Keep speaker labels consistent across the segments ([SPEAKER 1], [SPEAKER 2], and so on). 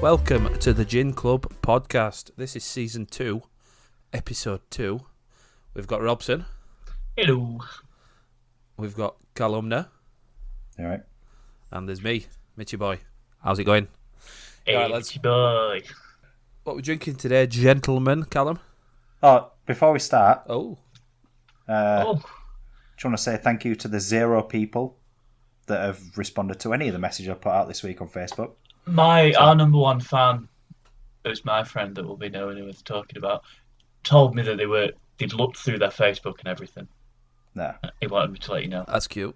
[SPEAKER 1] Welcome to the Gin Club podcast. This is season 2, episode 2. We've got Robson.
[SPEAKER 2] Hello.
[SPEAKER 1] We've got Callumna.
[SPEAKER 3] All right.
[SPEAKER 1] And there's me, Mitchy Boy. How's it going?
[SPEAKER 2] Hey,
[SPEAKER 1] Right,
[SPEAKER 2] Mitchy Boy.
[SPEAKER 1] What we're drinking today, gentlemen, Callum?
[SPEAKER 3] Oh, before we start,
[SPEAKER 1] Oh.
[SPEAKER 3] do you want to say thank you to the 0 people that have responded to any of the messages I put out this week on Facebook?
[SPEAKER 2] Our number one fan, who's my friend that will be knowing who we're talking about, told me that they'd looked through their Facebook and everything.
[SPEAKER 3] No,
[SPEAKER 2] He wanted me to let you know.
[SPEAKER 1] That's cute.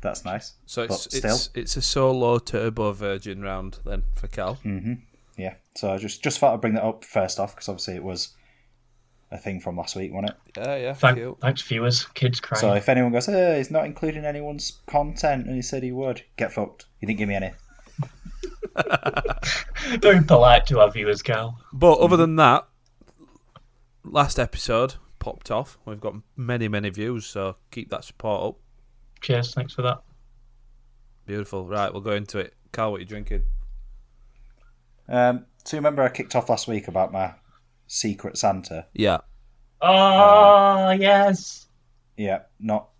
[SPEAKER 3] that's nice.
[SPEAKER 1] So
[SPEAKER 3] But
[SPEAKER 1] it's a solo turbo virgin round then for Cal.
[SPEAKER 3] Mm-hmm. Yeah. So I just thought I'd bring that up first off because obviously it was a thing from last week, wasn't it?
[SPEAKER 1] Yeah, cute.
[SPEAKER 2] Thanks, viewers. Kids crying.
[SPEAKER 3] So if anyone goes, hey, he's not including anyone's content, and he said he would, get fucked. You didn't give me any.
[SPEAKER 2] Very polite to our viewers, Cal.
[SPEAKER 1] But other than that, last episode popped off. We've got many, many views, so keep that support up.
[SPEAKER 2] Cheers, thanks for that.
[SPEAKER 1] Beautiful. Right, we'll go into it. Carl, what are you drinking?
[SPEAKER 3] So you remember I kicked off last week about my Secret Santa?
[SPEAKER 1] Yeah.
[SPEAKER 2] Oh, yes.
[SPEAKER 3] Yeah, not...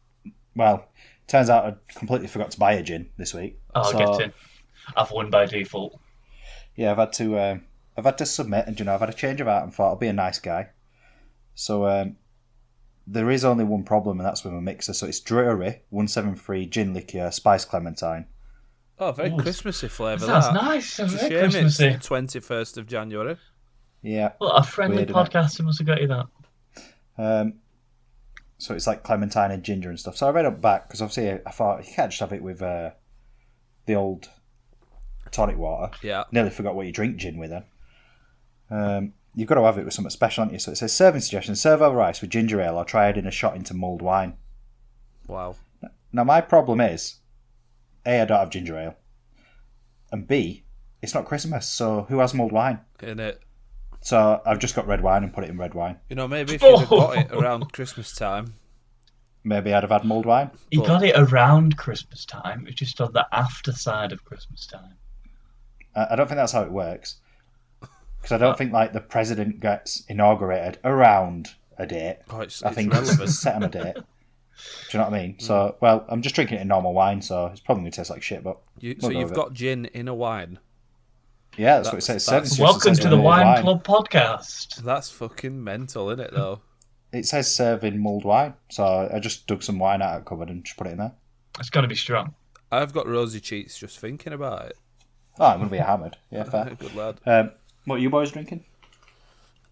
[SPEAKER 3] Well, turns out I completely forgot to buy a gin this week.
[SPEAKER 2] I'll get in. I've won by default.
[SPEAKER 3] Yeah, I've had to submit, and I've had a change of heart and thought I'll be a nice guy. So there is only one problem, and that's with my mixer. So it's Drury 173 gin liqueur spice clementine.
[SPEAKER 1] Oh, very Christmassy flavour.
[SPEAKER 2] Sounds nice.
[SPEAKER 1] It's a
[SPEAKER 2] Very
[SPEAKER 1] shame
[SPEAKER 2] Christmassy.
[SPEAKER 1] it's the 21st of January.
[SPEAKER 3] Yeah.
[SPEAKER 2] Well, a friendly
[SPEAKER 3] Weird, innit?
[SPEAKER 2] podcaster must have got you that.
[SPEAKER 3] So it's like clementine and ginger and stuff. So I read up back because obviously I thought you can't just have it with the old tonic water.
[SPEAKER 1] Yeah.
[SPEAKER 3] Nearly forgot what you drink gin with then. You've got to have it with something special, haven't you? So it says serving suggestion: serve over ice with ginger ale or try adding a shot into mulled wine.
[SPEAKER 1] Wow.
[SPEAKER 3] Now my problem is, A, I don't have ginger ale, and B, it's not Christmas, so who has mulled wine?
[SPEAKER 1] In it.
[SPEAKER 3] So I've just got red wine and put it in red wine.
[SPEAKER 1] Maybe if you'd have got it around Christmas time.
[SPEAKER 3] Maybe I'd have had mulled wine.
[SPEAKER 2] You got it around Christmas time. It's just on the after side of Christmas time.
[SPEAKER 3] I don't think that's how it works. Because I don't think like the president gets inaugurated around a date.
[SPEAKER 1] Oh, it's
[SPEAKER 3] I think
[SPEAKER 1] relevant.
[SPEAKER 3] it's set on a date. Do you know what I mean? So, well, I'm just drinking it in normal wine, so it's probably going to taste like shit, but...
[SPEAKER 1] So you've got gin in a wine?
[SPEAKER 3] Yeah, that's what it says.
[SPEAKER 2] Welcome to the Wine Club podcast.
[SPEAKER 1] That's fucking mental, isn't it, though?
[SPEAKER 3] It says serving mulled wine, so I just dug some wine out of the cupboard and just put it in there.
[SPEAKER 2] It's got to be strong.
[SPEAKER 1] I've got rosy cheeks just thinking about it.
[SPEAKER 3] Oh, I'm going to be hammered. Yeah, fair.
[SPEAKER 1] Good lad.
[SPEAKER 3] What are you boys drinking?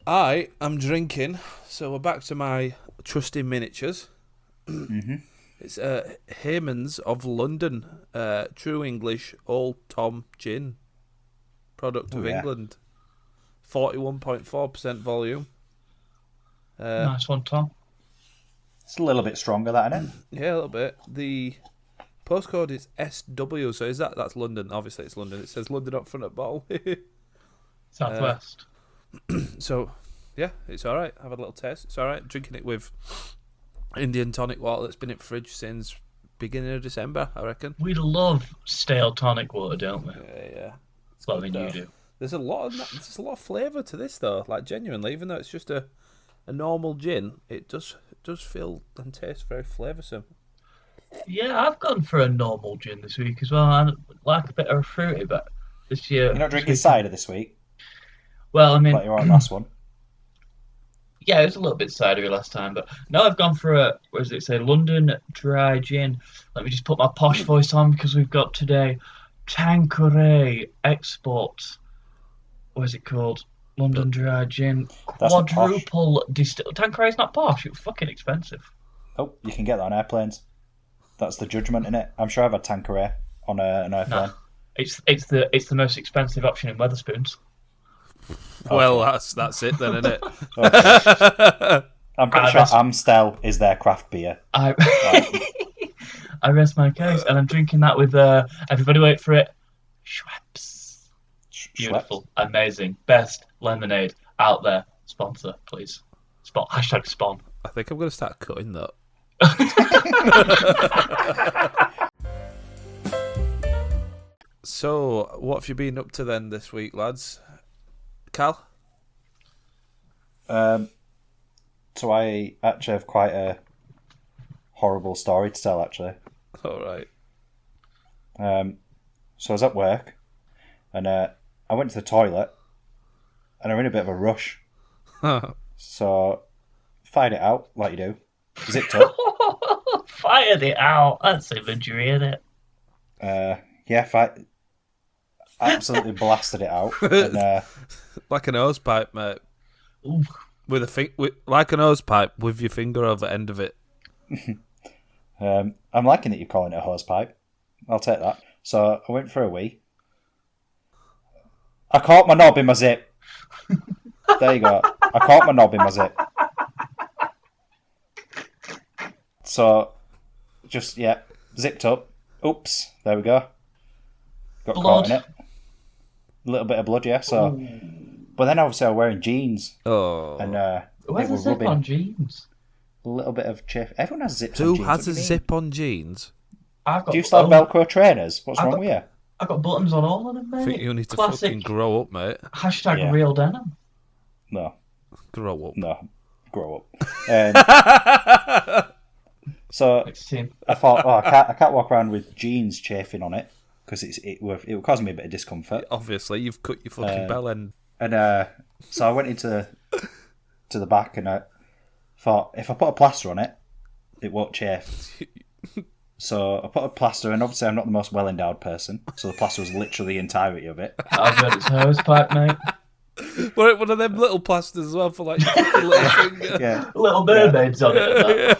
[SPEAKER 1] I am drinking, so we're back to my trusty miniatures.
[SPEAKER 3] Mm-hmm.
[SPEAKER 1] It's Hayman's of London, True English Old Tom Gin, product of England. 41.4% volume.
[SPEAKER 2] Nice one, Tom.
[SPEAKER 3] It's a little bit stronger, that, isn't it?
[SPEAKER 1] Yeah, a little bit. The postcode is SW, so that's London. Obviously, it's London. It says London up front of the bottle.
[SPEAKER 2] Southwest.
[SPEAKER 1] So, yeah, it's all right. Have a little taste. It's all right. Drinking it with Indian tonic water that's been in the fridge since beginning of December, I reckon.
[SPEAKER 2] We love stale tonic water, don't we?
[SPEAKER 1] Yeah.
[SPEAKER 2] Well, I mean, you do.
[SPEAKER 1] There's a lot of flavour to this, though. Like, genuinely, even though it's just a normal gin, it does feel and taste very flavoursome.
[SPEAKER 2] Yeah, I've gone for a normal gin this week as well. I like a bit of a fruity, but this year...
[SPEAKER 3] You're not drinking cider this week?
[SPEAKER 2] Well, I mean...
[SPEAKER 3] Like you were on last one?
[SPEAKER 2] Yeah, it was a little bit cidery last time, but no, I've gone for a, what does it say, London Dry Gin. Let me just put my posh voice on because we've got today Tanqueray Export. What is it called? London Dry Gin.
[SPEAKER 3] That's not
[SPEAKER 2] Quadruple distill. Tanqueray's not posh. It's fucking expensive.
[SPEAKER 3] Oh, you can get that on airplanes. That's the judgment, innit? I'm sure I've had Tanqueray on an airplane.
[SPEAKER 2] Nah, it's the most expensive option in Wetherspoons.
[SPEAKER 1] Well, that's it then, isn't it?
[SPEAKER 3] I'm pretty sure Amstel is their craft beer.
[SPEAKER 2] I rest my case, and I'm drinking that with everybody wait for it. Schweppes. Beautiful, amazing, best lemonade out there. Sponsor, please. Hashtag spawn.
[SPEAKER 1] I think I'm going to start cutting that. So, what have you been up to then this week, lads? Cal?
[SPEAKER 3] So I actually have quite a horrible story to tell, actually.
[SPEAKER 1] All right.
[SPEAKER 3] So I was at work, and I went to the toilet, and I'm in a bit of a rush. So fired it out, like you do. Zipped up.
[SPEAKER 2] Fired it out. That's imagery, isn't it?
[SPEAKER 3] Absolutely blasted it out. And,
[SPEAKER 1] Like an hose pipe, mate.
[SPEAKER 2] Oof.
[SPEAKER 1] Like an hose pipe with your finger over the end of it.
[SPEAKER 3] I'm liking that you're calling it a hose pipe. I'll take that. So I went for a wee. I caught my knob in my zip. There you go. I caught my knob in my zip. So, just, zipped up. Oops. There we go. Got
[SPEAKER 2] Blood.
[SPEAKER 3] caught in it. A little bit of blood, yeah. So, but then obviously I'm wearing jeans.
[SPEAKER 1] Oh.
[SPEAKER 3] And
[SPEAKER 2] Where's
[SPEAKER 3] they
[SPEAKER 2] the
[SPEAKER 3] were
[SPEAKER 2] zip
[SPEAKER 3] rubbing
[SPEAKER 2] on jeans?
[SPEAKER 3] a little bit of chafe. Everyone has zips on
[SPEAKER 1] Who
[SPEAKER 3] jeans.
[SPEAKER 1] has
[SPEAKER 3] What
[SPEAKER 1] a
[SPEAKER 3] do you mean?
[SPEAKER 1] zip on jeans?
[SPEAKER 3] Do you still have Velcro trainers? What's
[SPEAKER 2] I've
[SPEAKER 3] wrong
[SPEAKER 2] got-
[SPEAKER 3] with you?
[SPEAKER 2] I've got buttons on all of them, mate.
[SPEAKER 1] I think you need to
[SPEAKER 2] Classic.
[SPEAKER 1] fucking grow up, mate.
[SPEAKER 2] Hashtag
[SPEAKER 3] Yeah.
[SPEAKER 2] real denim.
[SPEAKER 3] No.
[SPEAKER 1] Grow up.
[SPEAKER 3] No, grow up. So
[SPEAKER 2] Next team.
[SPEAKER 3] I thought, I can't walk around with jeans chafing on it because it would cause me a bit of discomfort.
[SPEAKER 1] Obviously, you've cut your fucking bell end.
[SPEAKER 3] And so I went into the back and I thought, if I put a plaster on it, it won't chafe. So I put a plaster, and obviously I'm not the most well endowed person, so the plaster was literally the entirety of it.
[SPEAKER 2] I've got its hose pipe, mate.
[SPEAKER 1] One of them little plasters as well for like your fucking little finger.
[SPEAKER 3] Yeah.
[SPEAKER 2] Little mermaids on it.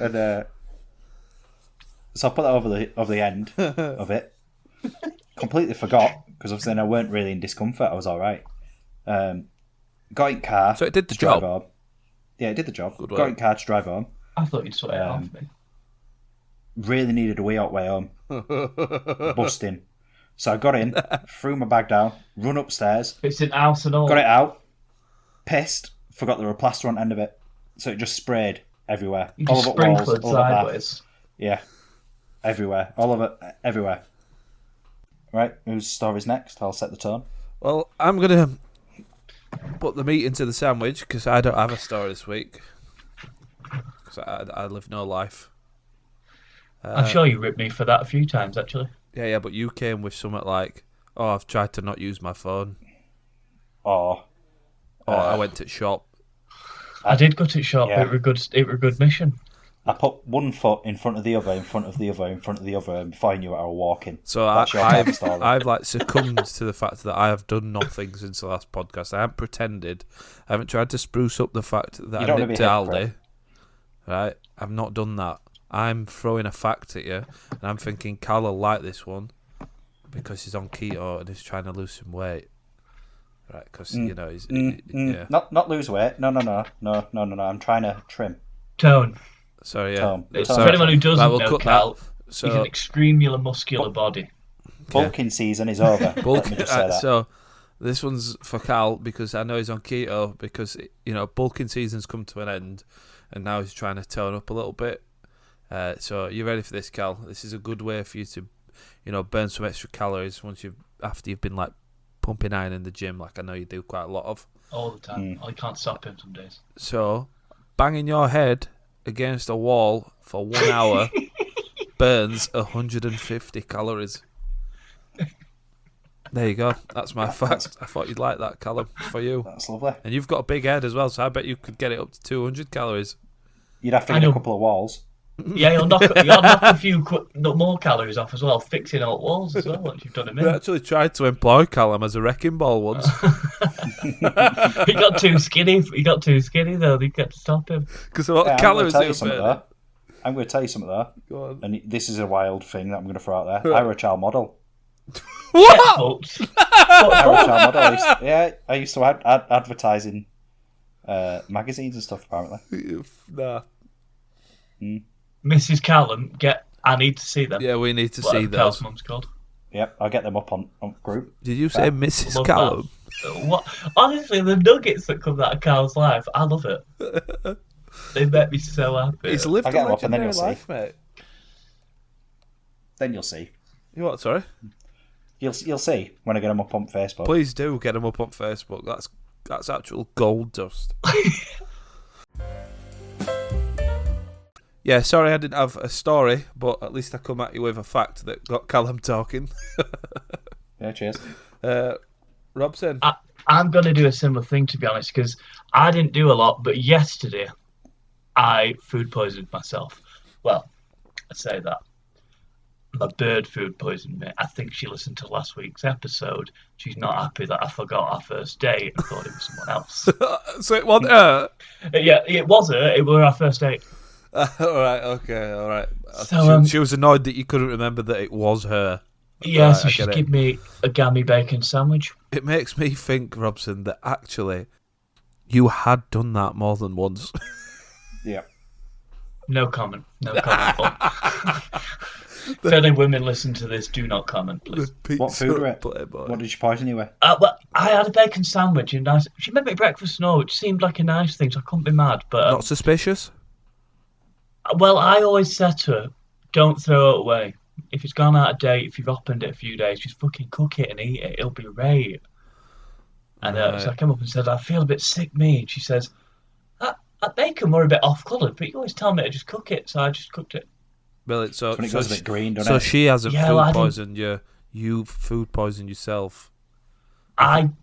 [SPEAKER 3] And so I put that over the end of it. Completely forgot because obviously then I weren't really in discomfort. I was all right. Got in car.
[SPEAKER 1] So it did the
[SPEAKER 3] to drive
[SPEAKER 1] job.
[SPEAKER 3] home. Yeah, it did the job.
[SPEAKER 1] Good
[SPEAKER 3] Got
[SPEAKER 1] work.
[SPEAKER 3] in car to drive home.
[SPEAKER 2] I thought you'd sweat it off me.
[SPEAKER 3] Really needed a wee out way home. Busting. So I got in, threw my bag down, run upstairs,
[SPEAKER 2] It's in house and all.
[SPEAKER 3] got it out, pissed, forgot there was a plaster on the end of it. So it just sprayed everywhere.
[SPEAKER 2] You
[SPEAKER 3] all
[SPEAKER 2] just
[SPEAKER 3] over walls,
[SPEAKER 2] sprinkled
[SPEAKER 3] all over bath.
[SPEAKER 2] sideways.
[SPEAKER 3] Yeah. Everywhere. All of it. Everywhere. Right, whose story's next? I'll set the tone.
[SPEAKER 1] Well, I'm going to put the meat into the sandwich because I don't have a story this week. Because I live no life.
[SPEAKER 2] I'm sure you ripped me for that a few times, actually.
[SPEAKER 1] Yeah, but you came with something like, oh, I've tried to not use my phone.
[SPEAKER 3] Or
[SPEAKER 1] I went to shop.
[SPEAKER 2] I did go to shop.
[SPEAKER 3] Yeah.
[SPEAKER 2] It were a good mission.
[SPEAKER 3] I put one foot in front of the other, in front of the other, in front of the other, and before I knew it, I was walking.
[SPEAKER 1] So
[SPEAKER 3] That's your type of story.
[SPEAKER 1] I've like succumbed to the fact that I have done nothing since the last podcast. I haven't pretended. I haven't tried to spruce up the fact that
[SPEAKER 3] You
[SPEAKER 1] I
[SPEAKER 3] don't wanna
[SPEAKER 1] nipped
[SPEAKER 3] be
[SPEAKER 1] to
[SPEAKER 3] a
[SPEAKER 1] Aldi.
[SPEAKER 3] hypocrite.
[SPEAKER 1] Right? I've not done that. I'm throwing a fact at you, and I'm thinking Cal will like this one because he's on keto and he's trying to lose some weight. Right? Because he's yeah.
[SPEAKER 3] Not lose weight. No. I'm trying to trim.
[SPEAKER 2] Tone.
[SPEAKER 1] So yeah.
[SPEAKER 3] Tone.
[SPEAKER 2] It's
[SPEAKER 3] Tone.
[SPEAKER 2] for anyone who doesn't
[SPEAKER 1] Right, we'll
[SPEAKER 2] know,
[SPEAKER 1] cut
[SPEAKER 2] Cal,
[SPEAKER 1] that.
[SPEAKER 2] he's
[SPEAKER 1] So
[SPEAKER 2] an extremely muscular body.
[SPEAKER 3] Bulking season is over.
[SPEAKER 1] bulk.
[SPEAKER 3] Let me just say that.
[SPEAKER 1] So this one's for Cal because I know he's on keto because bulking season's come to an end, and now he's trying to tone up a little bit. So you ready for this, Cal? This is a good way for you to, burn some extra calories after you've been like pumping iron in the gym, like I know you do quite a lot of.
[SPEAKER 2] All the time. I can't stop him some days.
[SPEAKER 1] So banging your head against a wall for 1 hour burns 150 calories. There you go. That's my fact. I thought you'd like that, Callum, for you.
[SPEAKER 3] That's lovely.
[SPEAKER 1] And you've got a big head as well, so I bet you could get it up to 200 calories.
[SPEAKER 3] You'd have to
[SPEAKER 2] I
[SPEAKER 3] get a
[SPEAKER 2] know.
[SPEAKER 3] couple of walls.
[SPEAKER 2] Yeah, you'll knock a few more calories off as well, fixing out walls as well once you've done them
[SPEAKER 1] We
[SPEAKER 2] in.
[SPEAKER 1] actually tried to employ Callum as a wrecking ball once.
[SPEAKER 2] He got too skinny. Though. They kept to stop him.
[SPEAKER 1] Because a lot
[SPEAKER 3] Yeah,
[SPEAKER 1] of
[SPEAKER 3] I'm going
[SPEAKER 1] calories
[SPEAKER 3] to tell
[SPEAKER 1] he
[SPEAKER 3] you
[SPEAKER 1] was
[SPEAKER 3] something
[SPEAKER 1] burning.
[SPEAKER 3] there. I'm going to tell you something there.
[SPEAKER 1] Go on.
[SPEAKER 3] And this is a wild thing that I'm going to throw out there. I were a child model.
[SPEAKER 2] Get fucked.
[SPEAKER 3] I were a child model. I used to advertise in magazines and stuff, apparently.
[SPEAKER 1] Nah.
[SPEAKER 2] Mrs. Callum, I need to see them.
[SPEAKER 1] Yeah, we need to see
[SPEAKER 2] Whatever Cal's
[SPEAKER 1] those.
[SPEAKER 2] mum's called.
[SPEAKER 3] Yep, I'll get them up on group.
[SPEAKER 1] Did you say Mrs.
[SPEAKER 2] Love
[SPEAKER 1] Callum?
[SPEAKER 2] What? Honestly, the nuggets that come out of Carl's life, I love it. They make me so happy.
[SPEAKER 1] He's lived
[SPEAKER 3] I'll
[SPEAKER 1] a
[SPEAKER 3] get him up and then
[SPEAKER 1] legendary
[SPEAKER 3] you'll see.
[SPEAKER 1] life, mate.
[SPEAKER 3] Then you'll see.
[SPEAKER 1] You what? Sorry.
[SPEAKER 3] You'll see when I get them up on Facebook.
[SPEAKER 1] Please do get them up on Facebook. That's actual gold dust. Yeah, sorry I didn't have a story, but at least I come at you with a fact that got Callum talking.
[SPEAKER 3] Yeah, cheers.
[SPEAKER 1] Robson.
[SPEAKER 2] I'm going to do a similar thing, to be honest, because I didn't do a lot, but yesterday I food poisoned myself. Well, I say that. My bird food poisoned me. I think she listened to last week's episode. She's not happy that I forgot our first date and thought it was someone else.
[SPEAKER 1] So it wasn't her?
[SPEAKER 2] Yeah, it was her. It was our first date.
[SPEAKER 1] All right, okay, all right.
[SPEAKER 2] So,
[SPEAKER 1] she was annoyed that you couldn't remember that it was her.
[SPEAKER 2] Yeah,
[SPEAKER 1] Right,
[SPEAKER 2] so she's given me a gammy bacon sandwich.
[SPEAKER 1] It makes me think, Robson, that actually you had done that more than once.
[SPEAKER 3] Yeah.
[SPEAKER 2] No comment. No comment. If any women listen to this, do not comment, please.
[SPEAKER 3] What food were it? What did she poison you with?
[SPEAKER 2] Well, I had a bacon sandwich, and she made me breakfast and all, which seemed like a nice thing, so I couldn't be mad. But
[SPEAKER 1] Not suspicious?
[SPEAKER 2] well, I always said to her, don't throw it away. If it's gone out of date, if you've opened it a few days, just fucking cook it and eat it. It'll be great. And so I came up and said, I feel a bit sick, me. And she says, that bacon were a bit off-coloured, but you always tell me to just cook it, so I just cooked it.
[SPEAKER 1] Well, so
[SPEAKER 3] When it goes a bit green, doesn't
[SPEAKER 1] so
[SPEAKER 3] it?
[SPEAKER 1] she hasn't
[SPEAKER 2] Yeah,
[SPEAKER 1] food
[SPEAKER 2] well,
[SPEAKER 1] poisoned you. You food poisoned yourself.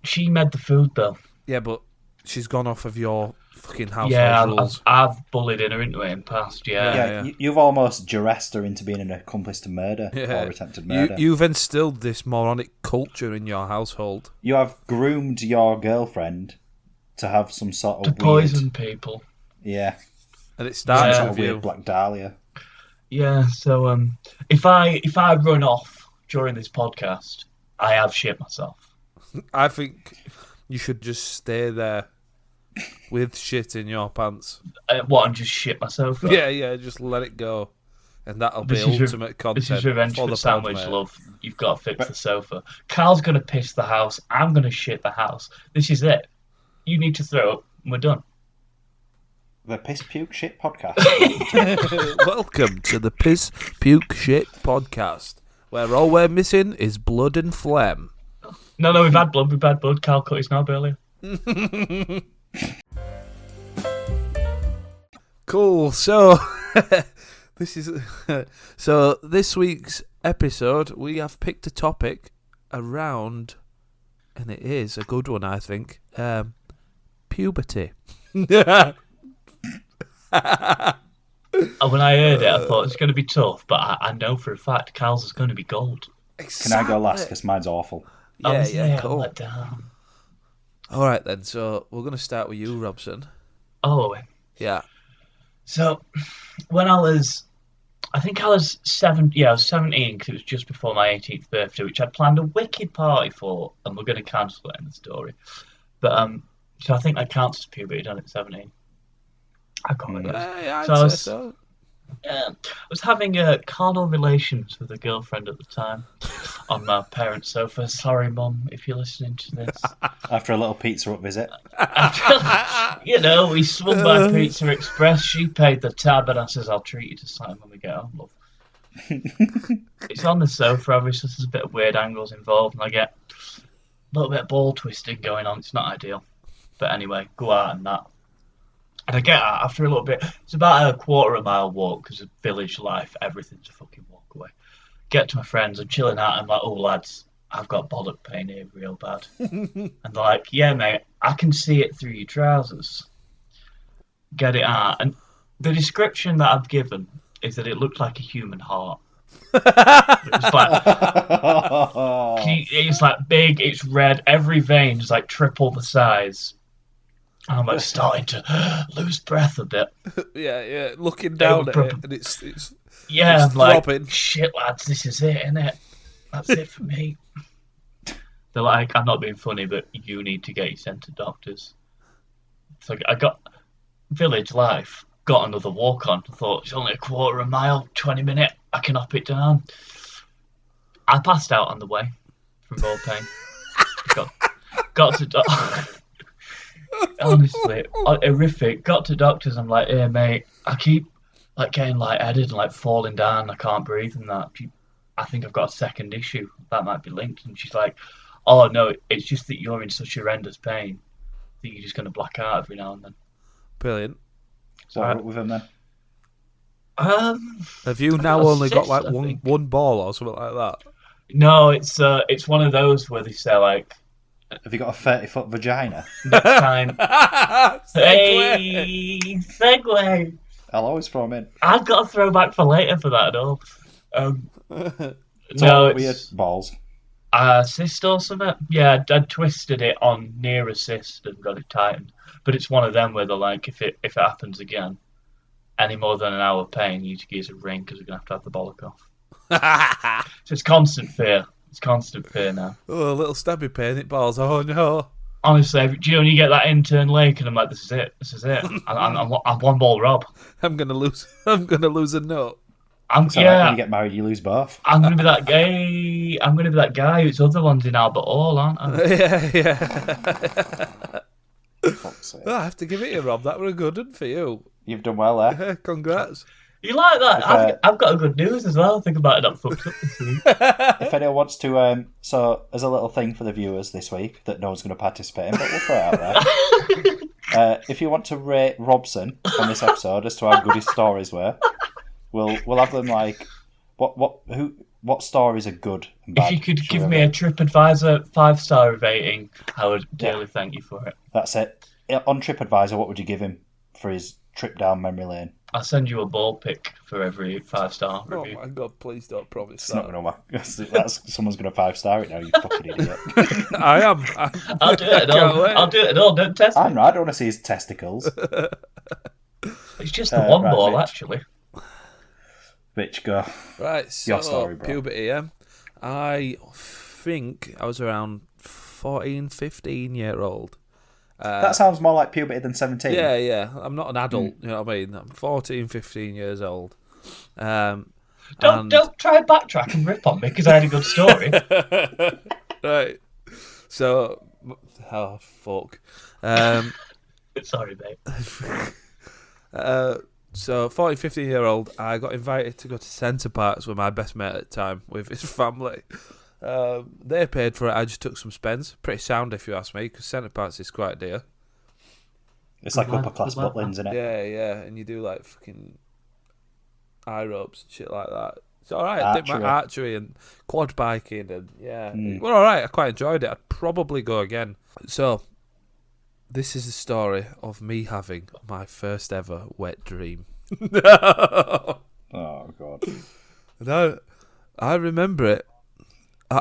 [SPEAKER 2] She made the food, though.
[SPEAKER 1] Yeah, but she's gone off of your fucking household
[SPEAKER 2] Yeah,
[SPEAKER 1] rules.
[SPEAKER 2] I've bullied her into it in the past,
[SPEAKER 3] Yeah, you've almost duressed her into being an accomplice to murder or attempted murder.
[SPEAKER 1] You've instilled this moronic culture in your household.
[SPEAKER 3] You have groomed your girlfriend to have some sort of
[SPEAKER 2] to poison people.
[SPEAKER 3] Yeah.
[SPEAKER 1] And it starts
[SPEAKER 3] Some sort
[SPEAKER 1] with
[SPEAKER 3] of
[SPEAKER 1] you.
[SPEAKER 3] weird Black Dahlia.
[SPEAKER 2] Yeah, so if I run off during this podcast, I have shit myself.
[SPEAKER 1] I think you should just stay there with shit in your pants.
[SPEAKER 2] What, and just shit myself?
[SPEAKER 1] Yeah, just let it go. And that'll be ultimate content.
[SPEAKER 2] This is revenge
[SPEAKER 1] for
[SPEAKER 2] for
[SPEAKER 1] the
[SPEAKER 2] sandwich,
[SPEAKER 1] pod, mate.
[SPEAKER 2] love. You've got to fix the sofa. Carl's going to piss the house. I'm going to shit the house. This is it. You need to throw up, and we're done.
[SPEAKER 3] The Piss Puke Shit Podcast.
[SPEAKER 1] Welcome to the Piss Puke Shit Podcast, where all we're missing is blood and phlegm.
[SPEAKER 2] No, we've had blood. Carl cut his knob earlier.
[SPEAKER 1] Cool. So this week's episode, we have picked a topic around, and it is a good one, I think. Puberty.
[SPEAKER 2] And when I heard it, I thought it's going to be tough, but I know for a fact Carl's is going to be gold.
[SPEAKER 3] Can I go last? Because mine's awful.
[SPEAKER 1] Yeah, cool.
[SPEAKER 2] Let down.
[SPEAKER 1] All right then. So we're going to start with you, Robson.
[SPEAKER 2] Oh,
[SPEAKER 1] Yeah.
[SPEAKER 2] so when I was 17 because it was just before my 18th birthday, which I'd planned a wicked party for, and we're going to cancel it in the story. But so I think that counts as puberty done at 17. I can't remember.
[SPEAKER 1] I'd
[SPEAKER 2] So I
[SPEAKER 1] say
[SPEAKER 2] was-
[SPEAKER 1] so.
[SPEAKER 2] I was having carnal relations with a girlfriend at the time on my parents' sofa. Sorry, Mum, if you're listening to this.
[SPEAKER 3] After a little pizza up visit.
[SPEAKER 2] We swung by Pizza Express. She paid the tab, and I says, I'll treat you to something when we get home, love. It's on the sofa, obviously. There's a bit of weird angles involved, and I get a little bit of ball twisting going on. It's not ideal. But anyway, go out and that. And I get out after a little bit. It's about a quarter of a mile walk because of village life. Everything's a fucking walk away. Get to my friends. I'm chilling out. I'm like, oh, lads, I've got bollock pain here real bad. And they're like, yeah, mate, I can see it through your trousers. Get it out. And the description that I've given is that it looked like a human heart. It's like big, it's red. Every vein is like triple the size. I'm like starting to lose breath a bit.
[SPEAKER 1] Yeah. Looking down at it, and it's
[SPEAKER 2] Yeah,
[SPEAKER 1] it's
[SPEAKER 2] I'm like,
[SPEAKER 1] throbbing.
[SPEAKER 2] shit, lads, this is it, innit? That's it for me. They're like, I'm not being funny, but you need to get you sent to doctors. So I got village life, got another walk on. I thought, it's only a quarter of a mile, 20 minutes, I can up it down. I passed out on the way from ball pain. got to honestly, horrific. Got to doctors. I'm like, hey mate, I keep like getting lightheaded and like falling down. I can't breathe and that. I think I've got a second issue that might be linked. And she's like, oh no, it's just that you're in such horrendous pain that you're just going to black out every now and then.
[SPEAKER 1] Brilliant.
[SPEAKER 2] So
[SPEAKER 3] What up with him then?
[SPEAKER 1] Have you now
[SPEAKER 2] got a
[SPEAKER 1] only got
[SPEAKER 2] cyst,
[SPEAKER 1] like
[SPEAKER 2] I think.
[SPEAKER 1] one ball or something like that?
[SPEAKER 2] No, it's one of those where they say like,
[SPEAKER 3] Have you got a 30-foot vagina?
[SPEAKER 2] next time,
[SPEAKER 1] Segue.
[SPEAKER 2] hey, segue.
[SPEAKER 3] I'll always throw him in.
[SPEAKER 2] I've got a throwback for later for that and all.
[SPEAKER 3] So
[SPEAKER 2] No,
[SPEAKER 3] weird
[SPEAKER 2] it's
[SPEAKER 3] balls.
[SPEAKER 2] cyst or something. Yeah, I twisted it on near a cyst and got it tightened. But it's one of them where they're like, if it happens again, any more than an hour pain, you need to use a ring because we're gonna have to have the bollock off. So it's constant fear. It's constant fear now.
[SPEAKER 1] Oh, a little stabby pain it balls. Oh no.
[SPEAKER 2] Honestly, do you know when you get that intern lake and I'm like, this is it. I'm one ball Rob.
[SPEAKER 1] I'm gonna lose a nut.
[SPEAKER 3] So like when you get married, you lose both.
[SPEAKER 2] I'm gonna be that gay. I'm gonna be that guy whose other one's in Albert Hall, aren't I?
[SPEAKER 1] Yeah.
[SPEAKER 3] Fuck's sake.
[SPEAKER 1] Well, I have to give it to you, Rob. That were a good one for you.
[SPEAKER 3] You've done well there.
[SPEAKER 1] Yeah, congrats.
[SPEAKER 2] You like that?
[SPEAKER 3] If,
[SPEAKER 2] I've got a good news as well. Think about it. That fucked up this week.
[SPEAKER 3] If anyone wants to, so as a little thing for the viewers this week that no one's going to participate in, but we'll throw it out there. If you want to rate Robson on this episode as to how good his stories were, we'll have them like what stories are good and bad.
[SPEAKER 2] If you could
[SPEAKER 3] Should
[SPEAKER 2] give
[SPEAKER 3] we
[SPEAKER 2] me
[SPEAKER 3] have
[SPEAKER 2] a TripAdvisor 5-star rating, I would dearly thank you for it.
[SPEAKER 3] That's it. On TripAdvisor, what would you give him for his trip down memory lane?
[SPEAKER 2] I'll send you a ball pick for every 5-star
[SPEAKER 1] Oh
[SPEAKER 2] review.
[SPEAKER 1] my god, please don't promise
[SPEAKER 3] It's
[SPEAKER 1] that.
[SPEAKER 3] not going to work. That's someone's going to 5-star it now. You fucking idiot.
[SPEAKER 1] I am.
[SPEAKER 2] I'll do it at
[SPEAKER 1] Can't
[SPEAKER 2] all.
[SPEAKER 1] wait.
[SPEAKER 2] I'll do it at all. Don't test
[SPEAKER 3] I
[SPEAKER 2] me.
[SPEAKER 3] don't want to see his testicles.
[SPEAKER 2] It's just the one
[SPEAKER 3] right,
[SPEAKER 2] ball,
[SPEAKER 3] Mitch.
[SPEAKER 2] actually.
[SPEAKER 3] Bitch, go.
[SPEAKER 1] Right, so
[SPEAKER 3] Your story, bro.
[SPEAKER 1] puberty, yeah. I think I was around 14, 15-year-old.
[SPEAKER 3] That sounds more like puberty than 17.
[SPEAKER 1] Yeah. I'm not an adult, you know what I mean? I'm 14, 15 years old.
[SPEAKER 2] Don't try and backtrack and rip on me because I had a good story.
[SPEAKER 1] Right. So, oh, fuck.
[SPEAKER 2] Sorry, mate.
[SPEAKER 1] So, 14, 15-year-old, I got invited to go to Centre Parks with my best mate at the time, with his family. They paid for it, I just took some spends. Pretty sound, if you ask me, because Centre Parks is quite dear.
[SPEAKER 3] It's like
[SPEAKER 2] Good lad,
[SPEAKER 3] upper class
[SPEAKER 2] good lad,
[SPEAKER 3] butlins, isn't it?
[SPEAKER 1] Yeah, and you do like fucking eye ropes and shit like that. It's alright, I did my
[SPEAKER 3] Archery.
[SPEAKER 1] archery and quad biking, and we're alright, I quite enjoyed it. I'd probably go again. So, this is the story of me having my first ever wet dream.
[SPEAKER 3] Oh, God.
[SPEAKER 1] No, I remember it.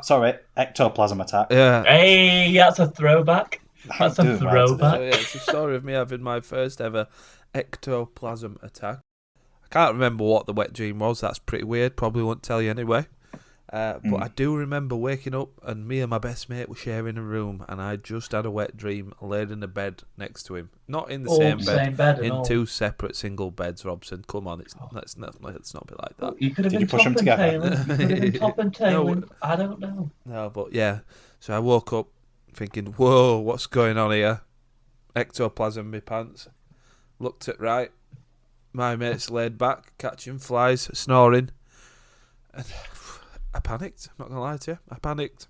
[SPEAKER 3] Sorry, ectoplasm attack.
[SPEAKER 1] Yeah.
[SPEAKER 2] Hey, that's a throwback. That's a
[SPEAKER 3] doing well
[SPEAKER 2] throwback.
[SPEAKER 1] So, yeah, it's the story of me having my first ever ectoplasm attack. I can't remember what the wet dream was. That's pretty weird. Probably won't tell you anyway. But I do remember waking up and me and my best mate were sharing a room, and I just had a wet dream, laid in a bed next to him. Not in the same bed,
[SPEAKER 2] and
[SPEAKER 1] in
[SPEAKER 2] all.
[SPEAKER 1] two separate single beds, Robson. Come on, let's not be like that.
[SPEAKER 2] You could have
[SPEAKER 3] Did
[SPEAKER 2] been
[SPEAKER 3] you push
[SPEAKER 2] top
[SPEAKER 3] them
[SPEAKER 2] and
[SPEAKER 3] together?
[SPEAKER 2] tailing. You could have been top and tailing.
[SPEAKER 1] No.
[SPEAKER 2] I don't know.
[SPEAKER 1] No, but yeah. So I woke up thinking, whoa, what's going on here? Ectoplasm in my pants. Looked at right. My mate's laid back, catching flies, snoring. And I panicked. I'm not going to lie to you. I panicked.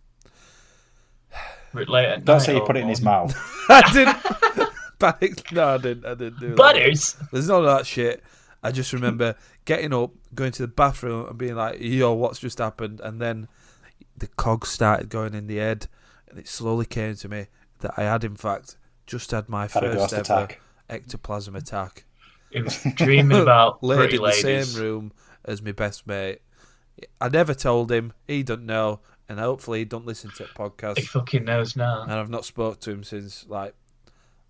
[SPEAKER 2] Late at
[SPEAKER 3] Don't
[SPEAKER 2] night
[SPEAKER 3] say you
[SPEAKER 2] or
[SPEAKER 3] put it in his
[SPEAKER 2] morning.
[SPEAKER 3] mouth.
[SPEAKER 1] I didn't. Panicked. No, I didn't do that.
[SPEAKER 2] Butters!
[SPEAKER 1] There's none of that shit. I just remember getting up, going to the bathroom and being like, yo, what's just happened? And then the cogs started going in the head, and it slowly came to me that I had, in fact, just had my
[SPEAKER 3] Had a
[SPEAKER 1] first
[SPEAKER 3] ghost
[SPEAKER 1] ever
[SPEAKER 3] attack.
[SPEAKER 1] ectoplasm attack.
[SPEAKER 2] It was dreaming about
[SPEAKER 1] Laid
[SPEAKER 2] pretty
[SPEAKER 1] in the
[SPEAKER 2] ladies.
[SPEAKER 1] same room as my best mate. I never told him. He don't know, and hopefully he don't listen to the
[SPEAKER 2] He
[SPEAKER 1] podcast.
[SPEAKER 2] fucking knows now.
[SPEAKER 1] And I've not spoke to him since like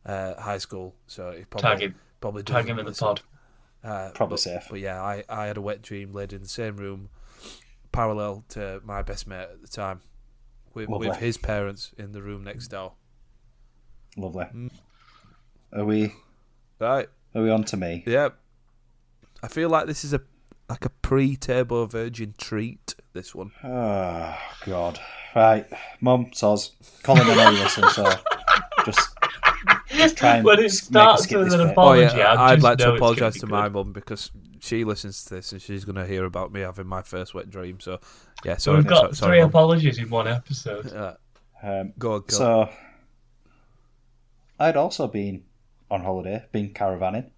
[SPEAKER 1] high school, so he
[SPEAKER 2] Tag him.
[SPEAKER 1] probably
[SPEAKER 2] Tag
[SPEAKER 1] doesn't
[SPEAKER 2] him in the
[SPEAKER 1] listen.
[SPEAKER 2] pod.
[SPEAKER 3] Probably
[SPEAKER 1] but,
[SPEAKER 3] safe.
[SPEAKER 1] But yeah, I had a wet dream laid in the same room, parallel to my best mate at the time, with
[SPEAKER 3] Lovely.
[SPEAKER 1] his parents in the room next door.
[SPEAKER 3] Lovely. Are we
[SPEAKER 1] Right.
[SPEAKER 3] on to me?
[SPEAKER 1] Yeah. I feel like this is a pre-Turbo Virgin treat, this one.
[SPEAKER 3] Oh, God. Right. Mum, soz. Colin, I know you listen, so just try and
[SPEAKER 2] When it
[SPEAKER 3] make us
[SPEAKER 2] starts
[SPEAKER 3] skip
[SPEAKER 2] with
[SPEAKER 3] this
[SPEAKER 2] an
[SPEAKER 3] bit.
[SPEAKER 2] apology,
[SPEAKER 1] I'd
[SPEAKER 2] just
[SPEAKER 1] like to
[SPEAKER 2] know it's gonna
[SPEAKER 1] apologise
[SPEAKER 2] be
[SPEAKER 1] to
[SPEAKER 2] good.
[SPEAKER 1] my mum because she listens to this and she's going to hear about me having my first wet dream. So, yeah.
[SPEAKER 2] So
[SPEAKER 1] Sorry,
[SPEAKER 2] we've got
[SPEAKER 1] sorry,
[SPEAKER 2] three
[SPEAKER 1] Mum.
[SPEAKER 2] apologies in one episode.
[SPEAKER 1] Go on.
[SPEAKER 3] So, I'd also been on holiday, been caravanning.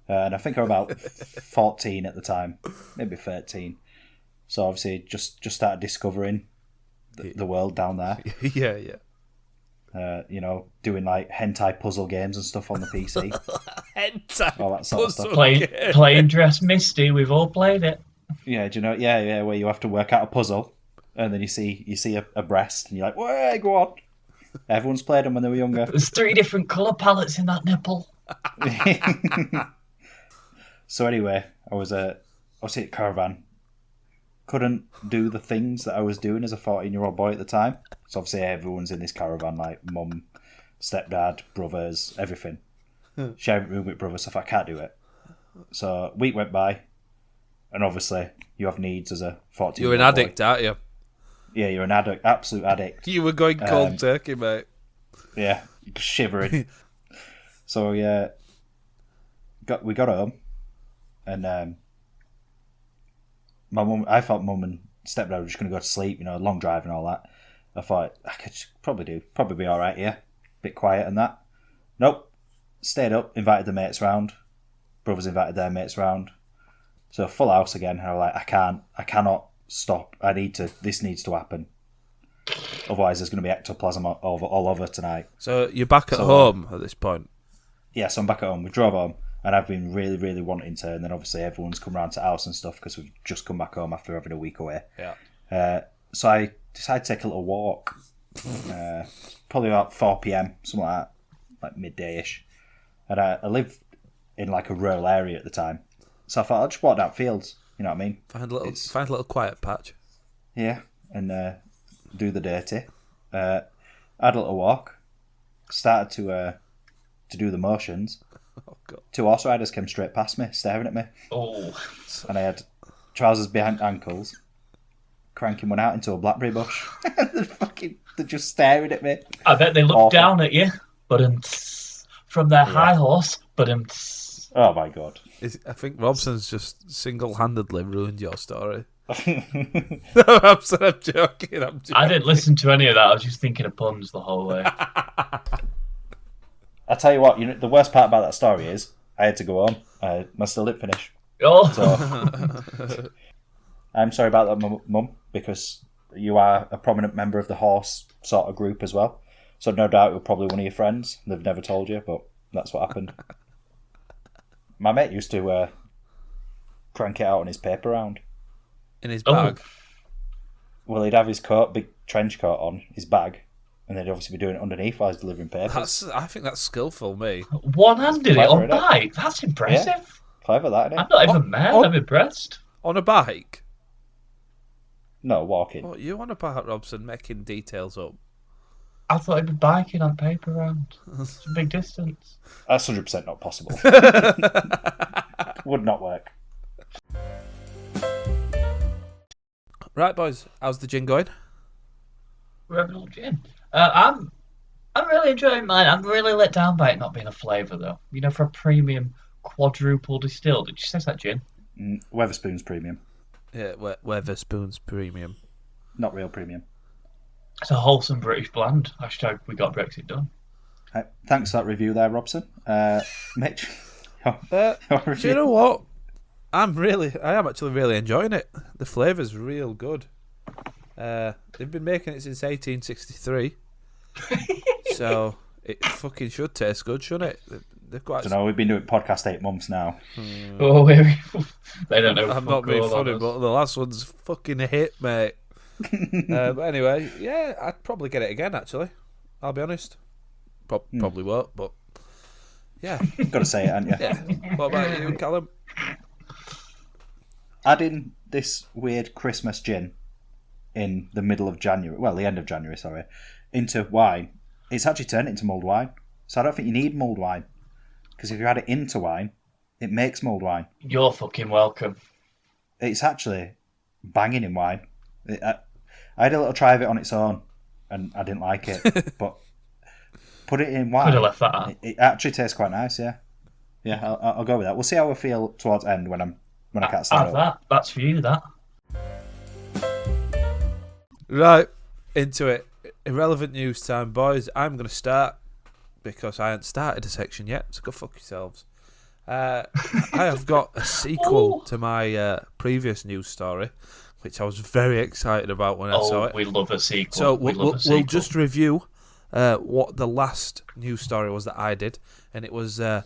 [SPEAKER 3] And I think I was about 14 at the time, maybe 13. So obviously just started discovering the world down there.
[SPEAKER 1] Yeah.
[SPEAKER 3] Doing like hentai puzzle games and stuff on the PC.
[SPEAKER 1] Hentai
[SPEAKER 3] all that sort of stuff.
[SPEAKER 2] Playing Dress Misty, we've all played it.
[SPEAKER 3] Yeah, do you know? Yeah, where you have to work out a puzzle, and then you see a breast, and you're like, "Way, go on!" Everyone's played them when they were younger.
[SPEAKER 2] There's 3 different colour palettes in that nipple.
[SPEAKER 3] So anyway, I was at caravan. Couldn't do the things that I was doing as a 14-year-old boy at the time. So obviously everyone's in this caravan, like mum, stepdad, brothers, everything. Sharing a room with brothers, so I can't do it. So a week went by, and obviously you have needs as a 14-year-old
[SPEAKER 1] You're an addict, aren't you?
[SPEAKER 3] Yeah, you're an addict, absolute addict.
[SPEAKER 1] You were going cold turkey, mate.
[SPEAKER 3] Yeah, shivering. So yeah, we got home, and I thought mum and stepdad were just going to go to sleep, long drive and all that. I thought I could probably be all right here, bit quiet and that. Nope, stayed up, invited the mates round. Brothers invited their mates round. So full house again. And I was like, I cannot stop. This needs to happen. Otherwise, there's going to be ectoplasm all over tonight.
[SPEAKER 1] So you're back at home at this point?
[SPEAKER 3] Yeah, so I'm back at home. We drove home, and I've been really, really wanting to. And then obviously everyone's come round to the house and stuff because we've just come back home after having a week away.
[SPEAKER 1] Yeah.
[SPEAKER 3] So I decided to take a little walk. Probably about 4 p.m, something like that, like midday-ish. And I lived in like a rural area at the time. So I thought I'll just walk down fields, you know what I mean?
[SPEAKER 1] Find a little quiet patch.
[SPEAKER 3] Yeah, and do the dirty. Had a little walk. Started to do the motions.
[SPEAKER 1] Oh, God.
[SPEAKER 3] 2 horse riders came straight past me, staring at me.
[SPEAKER 2] Oh.
[SPEAKER 3] And I had trousers behind ankles, cranking one out into a blackberry bush. They're just staring at me.
[SPEAKER 2] I bet they looked down at you, but from their high horse, but
[SPEAKER 3] oh my God.
[SPEAKER 1] I think Robson's just single-handedly ruined your story. I'm joking.
[SPEAKER 2] I didn't listen to any of that. I was just thinking of puns the whole way.
[SPEAKER 3] I tell you what, the worst part about that story is I had to go home. My still didn't finish.
[SPEAKER 2] Oh.
[SPEAKER 3] So, I'm sorry about that, Mum, because you are a prominent member of the horse sort of group as well. So no doubt you're probably one of your friends. They've never told you, but that's what happened. My mate used to crank it out on his paper round.
[SPEAKER 1] In his bag?
[SPEAKER 3] Well, he'd have his big trench coat on, his bag, and they'd obviously be doing it underneath while he's delivering papers.
[SPEAKER 1] I think that's skillful, me.
[SPEAKER 2] One-handed on bike? That's impressive.
[SPEAKER 3] Yeah. Clever, that, isn't it?
[SPEAKER 2] I'm not even mad, I'm impressed.
[SPEAKER 1] On a bike?
[SPEAKER 3] No, walking.
[SPEAKER 1] What you on about, Robson, making details up?
[SPEAKER 2] I thought he'd be biking on paper round. It's a big distance.
[SPEAKER 3] That's 100% not possible. Would not work.
[SPEAKER 1] Right, boys, how's the gin going?
[SPEAKER 2] We're having a little gin. I'm really enjoying mine. I'm really let down by it not being a flavour, though. For a premium quadruple distilled. Did you say that gin?
[SPEAKER 3] Weatherspoon's premium.
[SPEAKER 1] Yeah, Weatherspoon's premium.
[SPEAKER 3] Not real premium.
[SPEAKER 2] It's a wholesome British blend. # we got Brexit done.
[SPEAKER 3] Thanks for that review there, Robson. Mitch?
[SPEAKER 1] Do you know what? I am actually really enjoying it. The flavour's real good. They've been making it since 1863. So it fucking should taste good, shouldn't it? They've got.
[SPEAKER 3] I don't know, we've been doing podcast 8 months now.
[SPEAKER 2] Oh, they don't know.
[SPEAKER 1] I'm not being funny, but the last one's fucking a hit, mate. But anyway, yeah, I'd probably get it again, actually. I'll be honest. Probably won't, but yeah.
[SPEAKER 3] Got to say it, haven't you?
[SPEAKER 1] Yeah. What about you, Callum?
[SPEAKER 3] Adding this weird Christmas gin in the middle of January, well, the end of January, sorry, into wine, it's actually turned into mulled wine. So I don't think you need mulled wine. Because if you add it into wine, it makes mulled wine.
[SPEAKER 2] You're fucking welcome.
[SPEAKER 3] It's actually banging in wine. I had a little try of it on its own, and I didn't like it. But put it in wine.
[SPEAKER 2] Could have left that out.
[SPEAKER 3] It actually tastes quite nice, yeah. Yeah, I'll go with that. We'll see how I feel towards end when I can't stand
[SPEAKER 2] Have
[SPEAKER 3] up.
[SPEAKER 2] that. That's for you, that.
[SPEAKER 1] Right, into it. Irrelevant news time, boys. I'm going to start because I haven't started a section yet, so go fuck yourselves. I have got a sequel to my previous news story, which I was very excited about when I saw it.
[SPEAKER 2] We love a sequel.
[SPEAKER 1] So we'll just review what the last news story was that I did, and it was so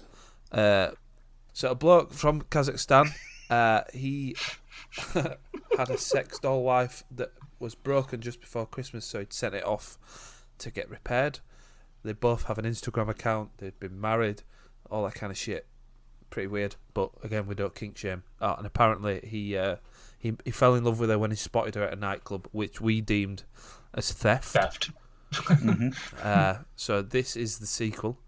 [SPEAKER 1] a bloke from Kazakhstan. He had a sex doll wife that was broken just before Christmas, so he'd sent it off to get repaired. They both have an Instagram account. They'd been married, all that kind of shit. Pretty weird, but again, we don't kink shame. Oh, and apparently he fell in love with her when he spotted her at a nightclub, which we deemed as theft. So this is the sequel.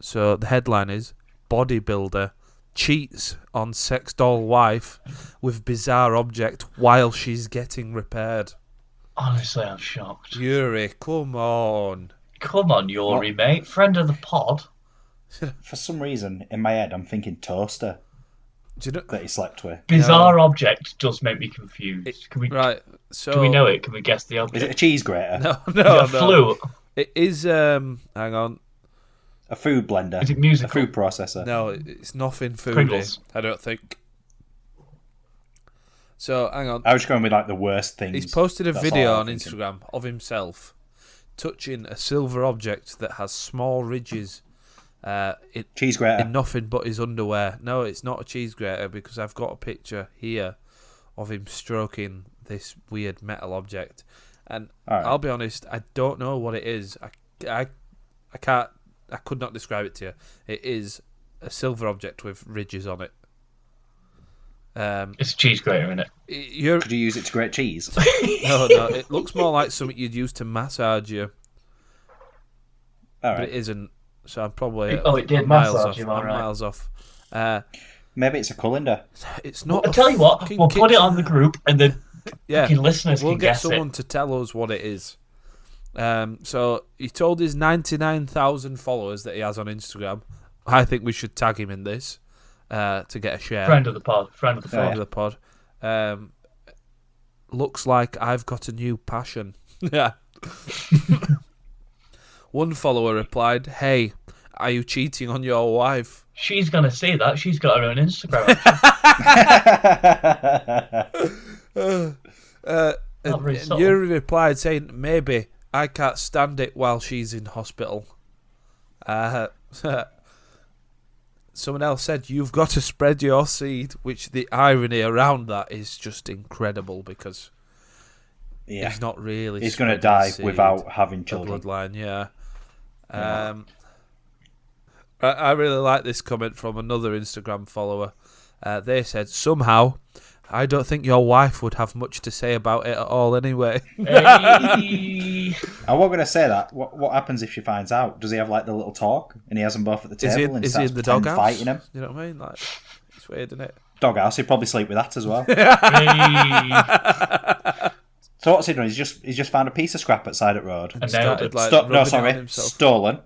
[SPEAKER 1] So the headline is Bodybuilder cheats on sex doll wife with bizarre object while she's getting repaired.
[SPEAKER 2] Honestly, I'm shocked.
[SPEAKER 1] Yuri, come on.
[SPEAKER 2] Come on, Yuri, mate. Friend of the pod.
[SPEAKER 3] For some reason, in my head, I'm thinking toaster
[SPEAKER 1] Do you know?
[SPEAKER 3] that he slept with.
[SPEAKER 2] Bizarre object does make me confused. Can we
[SPEAKER 1] So
[SPEAKER 2] do we know it? Can we guess the
[SPEAKER 3] Is
[SPEAKER 2] object?
[SPEAKER 3] it a cheese grater?
[SPEAKER 1] No.
[SPEAKER 2] A flute?
[SPEAKER 1] It is. Hang on.
[SPEAKER 3] A food blender?
[SPEAKER 2] Is it musical?
[SPEAKER 3] A food processor?
[SPEAKER 1] No, it's nothing foody.
[SPEAKER 2] Pringles.
[SPEAKER 1] I don't think. So hang on.
[SPEAKER 3] I was going with like the worst things.
[SPEAKER 1] He's posted a
[SPEAKER 3] That's
[SPEAKER 1] video
[SPEAKER 3] all
[SPEAKER 1] on
[SPEAKER 3] I'm thinking.
[SPEAKER 1] Instagram of himself touching a silver object that has small ridges.
[SPEAKER 3] Cheese grater.
[SPEAKER 1] In nothing but his underwear. No, it's not a cheese grater because I've got a picture here of him stroking this weird metal object, and
[SPEAKER 3] Right.
[SPEAKER 1] I'll be honest, I don't know what it is. I could not describe it to you. It is a silver object with ridges on it.
[SPEAKER 2] It's a cheese grater, isn't it?
[SPEAKER 3] Could you use it to grate cheese?
[SPEAKER 1] No, it looks more like something you'd use to massage you,
[SPEAKER 3] All
[SPEAKER 1] but
[SPEAKER 3] right.
[SPEAKER 1] it isn't. So I'm probably
[SPEAKER 2] It did
[SPEAKER 1] I'm miles
[SPEAKER 2] massage
[SPEAKER 1] off.
[SPEAKER 2] you,
[SPEAKER 1] I'm
[SPEAKER 2] alright.
[SPEAKER 1] miles off.
[SPEAKER 3] Maybe it's a colander.
[SPEAKER 1] It's not.
[SPEAKER 2] I'll tell you what,
[SPEAKER 1] fucking
[SPEAKER 2] we'll put it on the group and then
[SPEAKER 1] Yeah,
[SPEAKER 2] fucking listeners
[SPEAKER 1] we'll
[SPEAKER 2] can
[SPEAKER 1] get
[SPEAKER 2] guess
[SPEAKER 1] someone
[SPEAKER 2] it.
[SPEAKER 1] to tell us what it is. So he told his 99,000 followers that he has on Instagram. I think we should tag him in this to get a share.
[SPEAKER 2] Friend of the pod. Friend of the
[SPEAKER 1] Friend
[SPEAKER 2] pod.
[SPEAKER 1] of the pod. Looks like I've got a new passion. Yeah. One follower replied, "Hey, are you cheating on your wife?"
[SPEAKER 2] She's going to see that. She's got her own Instagram. Not very
[SPEAKER 1] And
[SPEAKER 2] subtle.
[SPEAKER 1] Yuri replied saying, "Maybe I can't stand it while she's in hospital." Someone else said, "You've got to spread your seed," which the irony around that is just incredible because
[SPEAKER 3] Yeah.
[SPEAKER 1] he's not really.
[SPEAKER 3] He's going to
[SPEAKER 1] spreading
[SPEAKER 3] die
[SPEAKER 1] seed,
[SPEAKER 3] without having
[SPEAKER 1] the
[SPEAKER 3] children.
[SPEAKER 1] bloodline. Yeah. I really like this comment from another Instagram follower. They said, "Somehow, I don't think your wife would have much to say about it at all anyway."
[SPEAKER 2] Hey.
[SPEAKER 3] I was going to say that. What happens if she finds out? Does he have like the little talk and he has them both at the
[SPEAKER 1] Is
[SPEAKER 3] table and
[SPEAKER 1] he
[SPEAKER 3] starts
[SPEAKER 1] in the
[SPEAKER 3] pretend
[SPEAKER 1] doghouse?
[SPEAKER 3] fighting him?
[SPEAKER 1] You know what I mean? Like, it's weird, isn't it?
[SPEAKER 3] Doghouse. He'd probably sleep with that as well.
[SPEAKER 2] Hey.
[SPEAKER 3] So what's he done? He's just found a piece of scrap outside at road.
[SPEAKER 2] And nailed it.
[SPEAKER 1] rubbing it on
[SPEAKER 3] Stolen.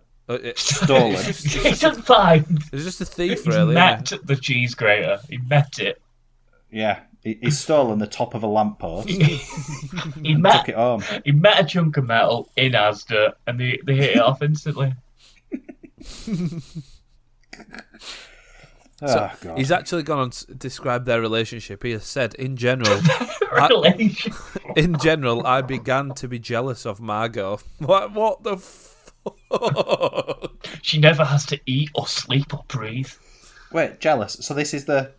[SPEAKER 3] Stolen.
[SPEAKER 2] He's done fine.
[SPEAKER 1] It was just a thief,
[SPEAKER 2] He's
[SPEAKER 1] really.
[SPEAKER 2] met the cheese grater. He met it.
[SPEAKER 3] Yeah, he's stolen the top of a lamppost.
[SPEAKER 2] He met
[SPEAKER 3] Took it home.
[SPEAKER 2] He met a chunk of metal in Asda, and they hit it off instantly.
[SPEAKER 3] Oh, God.
[SPEAKER 1] He's actually gone on to describe their relationship. He has said, in general, I began to be jealous of Margot. What the fuck?
[SPEAKER 2] She never has to eat or sleep or breathe.
[SPEAKER 3] Wait, jealous. So this is the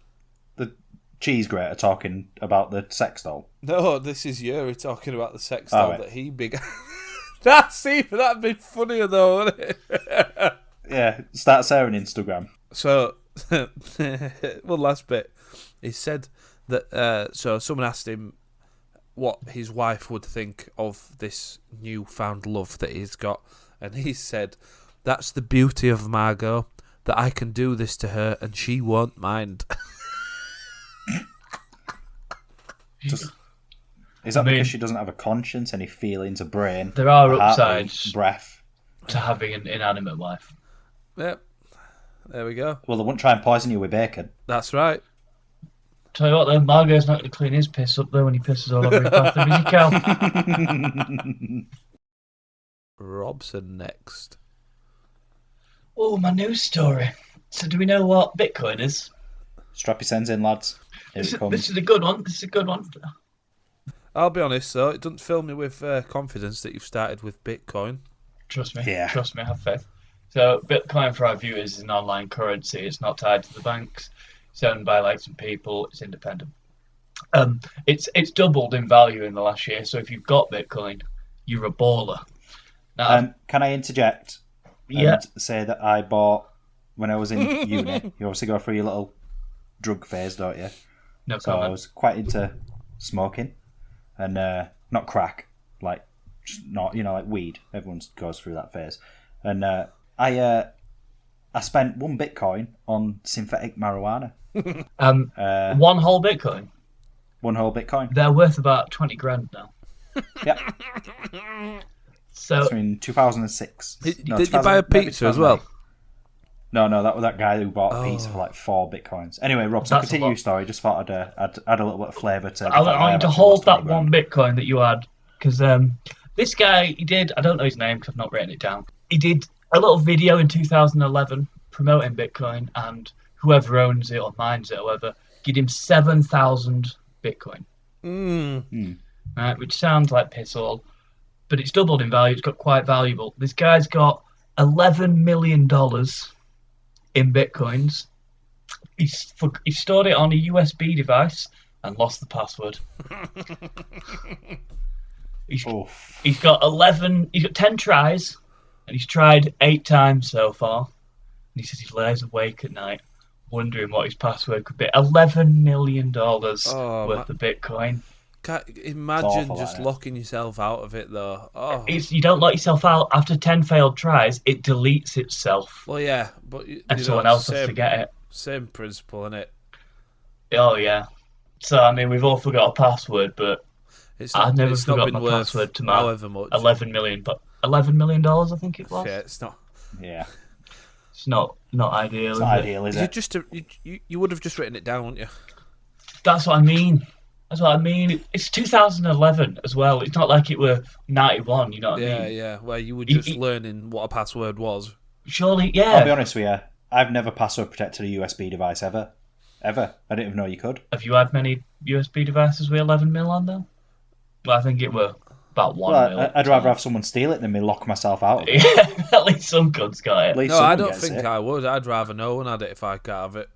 [SPEAKER 3] cheese grater talking about the sex doll.
[SPEAKER 1] No, this is Yuri talking about the sex doll
[SPEAKER 3] right.
[SPEAKER 1] that he began. That'd be funnier though, wouldn't it?
[SPEAKER 3] Yeah, start sharing Instagram.
[SPEAKER 1] So, one last bit. He said that. So someone asked him what his wife would think of this newfound love that he's got, and he said, "That's the beauty of Margot, that I can do this to her and she won't mind."
[SPEAKER 3] Is that because she doesn't have a conscience, any feelings, a brain?
[SPEAKER 2] There are
[SPEAKER 3] a heartbeat,
[SPEAKER 2] upsides
[SPEAKER 3] breath.
[SPEAKER 2] to having an inanimate wife.
[SPEAKER 1] Yeah. There we go.
[SPEAKER 3] Well, they wouldn't try and poison you with bacon.
[SPEAKER 1] That's right.
[SPEAKER 2] Tell you what, though, Margot's not going to clean his piss up, though, when he pisses all over his bathroom, is he, Cal?
[SPEAKER 1] Robson next.
[SPEAKER 2] Oh, my news story. So do we know what Bitcoin is?
[SPEAKER 3] Strap your sends in, lads. Here it comes.
[SPEAKER 2] This is a good one. This is a good one.
[SPEAKER 1] I'll be honest, though, it doesn't fill me with confidence that you've started with Bitcoin.
[SPEAKER 2] Trust me.
[SPEAKER 3] Yeah.
[SPEAKER 2] Trust me, have faith. So Bitcoin, for our viewers, is an online currency. It's not tied to the banks. It's owned by like some people. It's independent. It's doubled in value in the last year. So if you've got Bitcoin, you're a baller. Now,
[SPEAKER 3] Can I interject?
[SPEAKER 2] Yeah.
[SPEAKER 3] And say that I bought when I was in uni. You obviously go through your little drug phase, don't you?
[SPEAKER 2] No
[SPEAKER 3] So
[SPEAKER 2] comment.
[SPEAKER 3] I was quite into smoking, and not crack, like just not like weed. Everyone goes through that phase, and I spent 1 Bitcoin on synthetic marijuana.
[SPEAKER 2] One whole Bitcoin.
[SPEAKER 3] 1 whole Bitcoin.
[SPEAKER 2] They're worth about 20 grand now.
[SPEAKER 3] Yep.
[SPEAKER 2] So
[SPEAKER 3] So in 2006.
[SPEAKER 1] Did
[SPEAKER 3] No,
[SPEAKER 1] you buy a
[SPEAKER 3] 2000 maybe
[SPEAKER 1] pizza as well?
[SPEAKER 3] 2008. No, that was that guy who bought a pizza for like 4 Bitcoins. Anyway, Rob, so
[SPEAKER 2] That's a
[SPEAKER 3] continue
[SPEAKER 2] lot.
[SPEAKER 3] your story. Just thought I'd add a little bit of flavour to.
[SPEAKER 2] I want you to hold that 1 Bitcoin that you had, because this guy, he did, I don't know his name because I've not written it down. He did a little video in 2011 promoting Bitcoin, and whoever owns it or mines it or whatever, give him 7,000 Bitcoin. Right, which sounds like piss all, but it's doubled in value. It's got quite valuable. This guy's got $11 million in Bitcoins. He stored it on a USB device and lost the password. He's got 10 tries, and he's tried 8 times so far. And he says he lays awake at night wondering what his password could be. $11 million worth of Bitcoin.
[SPEAKER 1] Can't imagine
[SPEAKER 3] awful,
[SPEAKER 1] just
[SPEAKER 3] isn't it?
[SPEAKER 1] locking yourself out of it, though. Oh,
[SPEAKER 2] You don't lock yourself out. After 10 failed tries, it deletes itself.
[SPEAKER 1] well, yeah, but
[SPEAKER 2] And someone else has to get it.
[SPEAKER 1] Same principle, innit?
[SPEAKER 2] Oh, yeah. So, I mean, we've all forgot a password, but I've never forgot my password to my
[SPEAKER 1] however much.
[SPEAKER 2] $11 million, I think it was.
[SPEAKER 1] Yeah, it's not.
[SPEAKER 3] Yeah,
[SPEAKER 2] It's not ideal.
[SPEAKER 3] it's not ideal, is it?
[SPEAKER 1] You would have just written it down, wouldn't you?
[SPEAKER 2] That's what I mean. It's 2011 as well. It's not like it were 91, you know what I mean?
[SPEAKER 1] Yeah. Where you were just learning what a password was.
[SPEAKER 2] Surely, yeah.
[SPEAKER 3] I'll be honest with you. I've never password protected a USB device ever. I didn't even know you could.
[SPEAKER 2] Have you had many USB devices with 11 mil on them? Well, I think it were about 1 mil.
[SPEAKER 3] Well, I'd rather have someone steal it than me lock myself out of it.
[SPEAKER 2] Yeah, at least some cunts got it.
[SPEAKER 3] At least
[SPEAKER 1] No, I
[SPEAKER 3] someone
[SPEAKER 1] don't
[SPEAKER 3] gets
[SPEAKER 1] think
[SPEAKER 3] it.
[SPEAKER 1] I would. I'd rather no one had it if I can't have it.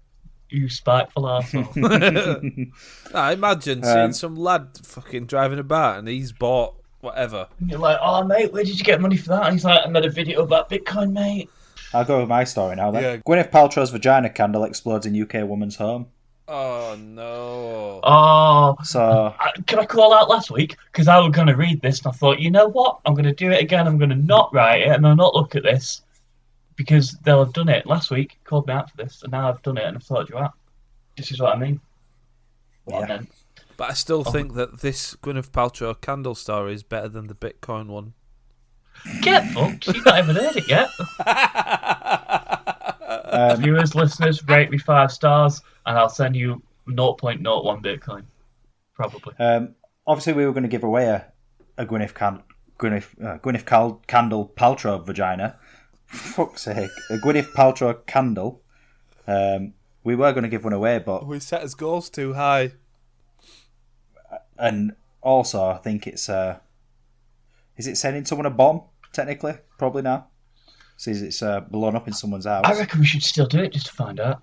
[SPEAKER 2] You spiteful arsehole.
[SPEAKER 1] I imagine seeing some lad fucking driving about and he's bought whatever.
[SPEAKER 2] And you're like, oh, mate, where did you get money for that? And he's like, I made a video about Bitcoin, mate.
[SPEAKER 3] I'll go with my story now then.
[SPEAKER 1] Yeah.
[SPEAKER 3] Gwyneth Paltrow's vagina candle explodes in UK woman's home.
[SPEAKER 1] Oh no!
[SPEAKER 2] Oh,
[SPEAKER 3] So
[SPEAKER 2] can I call out last week? Because I was going to read this and I thought, you know what? I'm going to do it again. I'm going to not write it and I'll not look at this because they'll have done it last week. Called me out for this, and now I've done it and I've thought you out. This is what I mean. What I meant.
[SPEAKER 1] But I still think that this Gwyneth Paltrow candle story is better than the Bitcoin one.
[SPEAKER 2] Get fucked. You've not even heard it yet. Viewers, listeners, rate me 5 stars and I'll send you 0.01 Bitcoin. Probably.
[SPEAKER 3] obviously we were going to give away a Gwyneth Candle Paltrow vagina. Fuck's sake, a Gwyneth Paltrow candle. We were going to give one away, but
[SPEAKER 1] We set his goals too high.
[SPEAKER 3] and also I think it's is it sending someone a bomb? Technically, probably now. Says it's blown up in someone's house.
[SPEAKER 2] I reckon we should still do it just to find out.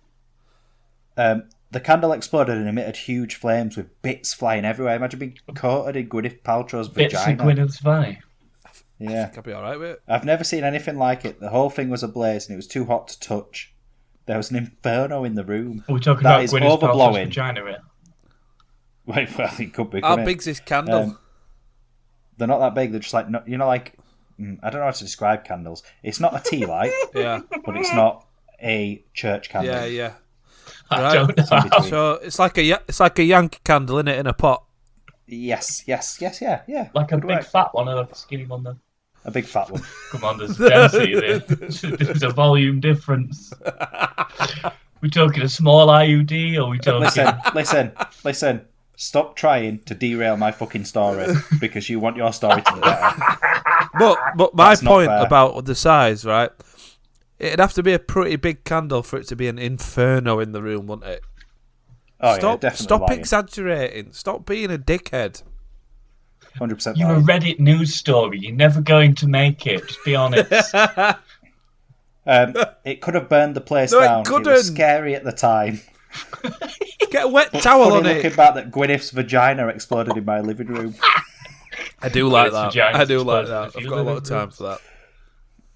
[SPEAKER 3] The candle exploded and emitted huge flames with bits flying everywhere. Imagine being coated in Gwyneth Paltrow's
[SPEAKER 2] Bits
[SPEAKER 3] vagina.
[SPEAKER 2] of Gwyneth's Valley.
[SPEAKER 3] Yeah,
[SPEAKER 1] I'll be alright with it.
[SPEAKER 3] I've never seen anything like it. The whole thing was ablaze and it was too hot to touch. There was an inferno in the room.
[SPEAKER 2] Are we talking
[SPEAKER 3] That
[SPEAKER 2] about
[SPEAKER 3] is
[SPEAKER 2] Gwyneth Paltrow's
[SPEAKER 3] overblowing.
[SPEAKER 2] vagina here?
[SPEAKER 3] Wait, well, it could be.
[SPEAKER 1] How
[SPEAKER 3] couldn't it?
[SPEAKER 1] big's this candle?
[SPEAKER 3] They're not that big. They're just like, you know, like, I don't know how to describe candles. It's not a tea light,
[SPEAKER 1] Yeah,
[SPEAKER 3] but it's not a church candle.
[SPEAKER 1] yeah.
[SPEAKER 2] I
[SPEAKER 1] Right.
[SPEAKER 2] don't know.
[SPEAKER 3] between.
[SPEAKER 1] So it's like a Yankee candle in a pot.
[SPEAKER 3] Yes, yeah.
[SPEAKER 2] Like a
[SPEAKER 3] Good
[SPEAKER 2] big
[SPEAKER 3] work.
[SPEAKER 2] fat one or a skinny one then?
[SPEAKER 3] A big fat one.
[SPEAKER 2] Come on, there's a density there. There's a volume difference. We talking a small IUD, or we talking?
[SPEAKER 3] Listen. Stop trying to derail my fucking story because you want your story to be better.
[SPEAKER 1] But my point about the size, right? It'd have to be a pretty big candle for it to be an inferno in the room, wouldn't it?
[SPEAKER 3] Oh, yeah, definitely.
[SPEAKER 1] Stop
[SPEAKER 3] lying.
[SPEAKER 1] Exaggerating. Stop being a dickhead.
[SPEAKER 3] 100%.
[SPEAKER 2] You're a Reddit news story. You're never going to make it. Just be honest.
[SPEAKER 3] It could have burned the place
[SPEAKER 1] No, it
[SPEAKER 3] down. It
[SPEAKER 1] couldn't.
[SPEAKER 3] was scary at the time.
[SPEAKER 1] Get a wet
[SPEAKER 3] But
[SPEAKER 1] towel
[SPEAKER 3] funny
[SPEAKER 1] on
[SPEAKER 3] looking
[SPEAKER 1] it.
[SPEAKER 3] back that Gwyneth's vagina exploded in my living room.
[SPEAKER 1] I do like
[SPEAKER 2] It's
[SPEAKER 1] that.
[SPEAKER 2] vagina
[SPEAKER 1] I do like
[SPEAKER 2] exploded
[SPEAKER 1] that.
[SPEAKER 2] in
[SPEAKER 1] I've
[SPEAKER 2] your
[SPEAKER 1] got a lot of
[SPEAKER 2] living
[SPEAKER 1] time
[SPEAKER 2] room.
[SPEAKER 1] for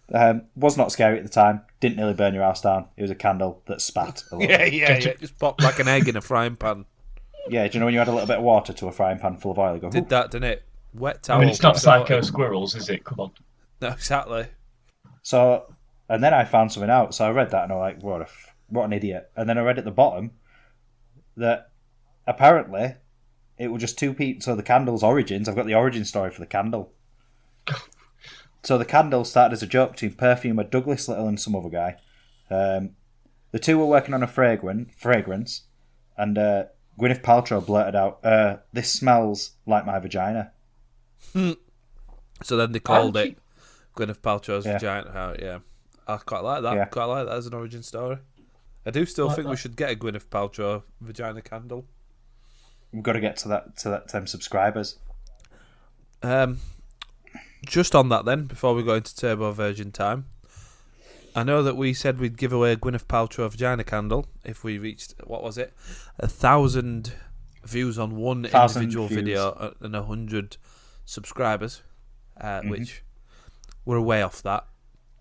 [SPEAKER 1] that.
[SPEAKER 3] Was not scary at the time. Didn't nearly burn your house down. It was a candle that spat a little bit.
[SPEAKER 1] Yeah. Just pop like an egg in a frying pan.
[SPEAKER 3] Yeah, do you know when you add a little bit of water to a frying pan full of oil? You go,
[SPEAKER 1] Did
[SPEAKER 3] "Ooh."
[SPEAKER 1] that, didn't it? Wet
[SPEAKER 2] I
[SPEAKER 1] towel.
[SPEAKER 2] mean, it's not
[SPEAKER 1] Sorted.
[SPEAKER 2] Psycho Squirrels, is it? Come on.
[SPEAKER 1] No, exactly.
[SPEAKER 3] So, and then I found something out. So I read that and I'm like, what an idiot. And then I read at the bottom that apparently it was just two people. So the candle's origins, I've got the origin story for the candle. So the candle started as a joke between perfumer Douglas Little and some other guy. The two were working on a fragrance, and Gwyneth Paltrow blurted out, "This smells like my vagina."
[SPEAKER 1] So then they called it Gwyneth Paltrow's
[SPEAKER 3] Yeah.
[SPEAKER 1] vagina. Yeah. I quite like that.
[SPEAKER 3] Yeah.
[SPEAKER 1] Quite like that as an origin story. I do still
[SPEAKER 2] Like
[SPEAKER 1] think we
[SPEAKER 2] that.
[SPEAKER 1] should get a Gwyneth Paltrow vagina candle.
[SPEAKER 3] We've got to get to that 10 subscribers.
[SPEAKER 1] Just on that then, before we go into Turbo Virgin time, I know that we said we'd give away a Gwyneth Paltrow vagina candle if we reached, what was it, 1,000 views on one
[SPEAKER 3] 1,000
[SPEAKER 1] individual
[SPEAKER 3] views.
[SPEAKER 1] video and 100 subscribers, which we're way off that.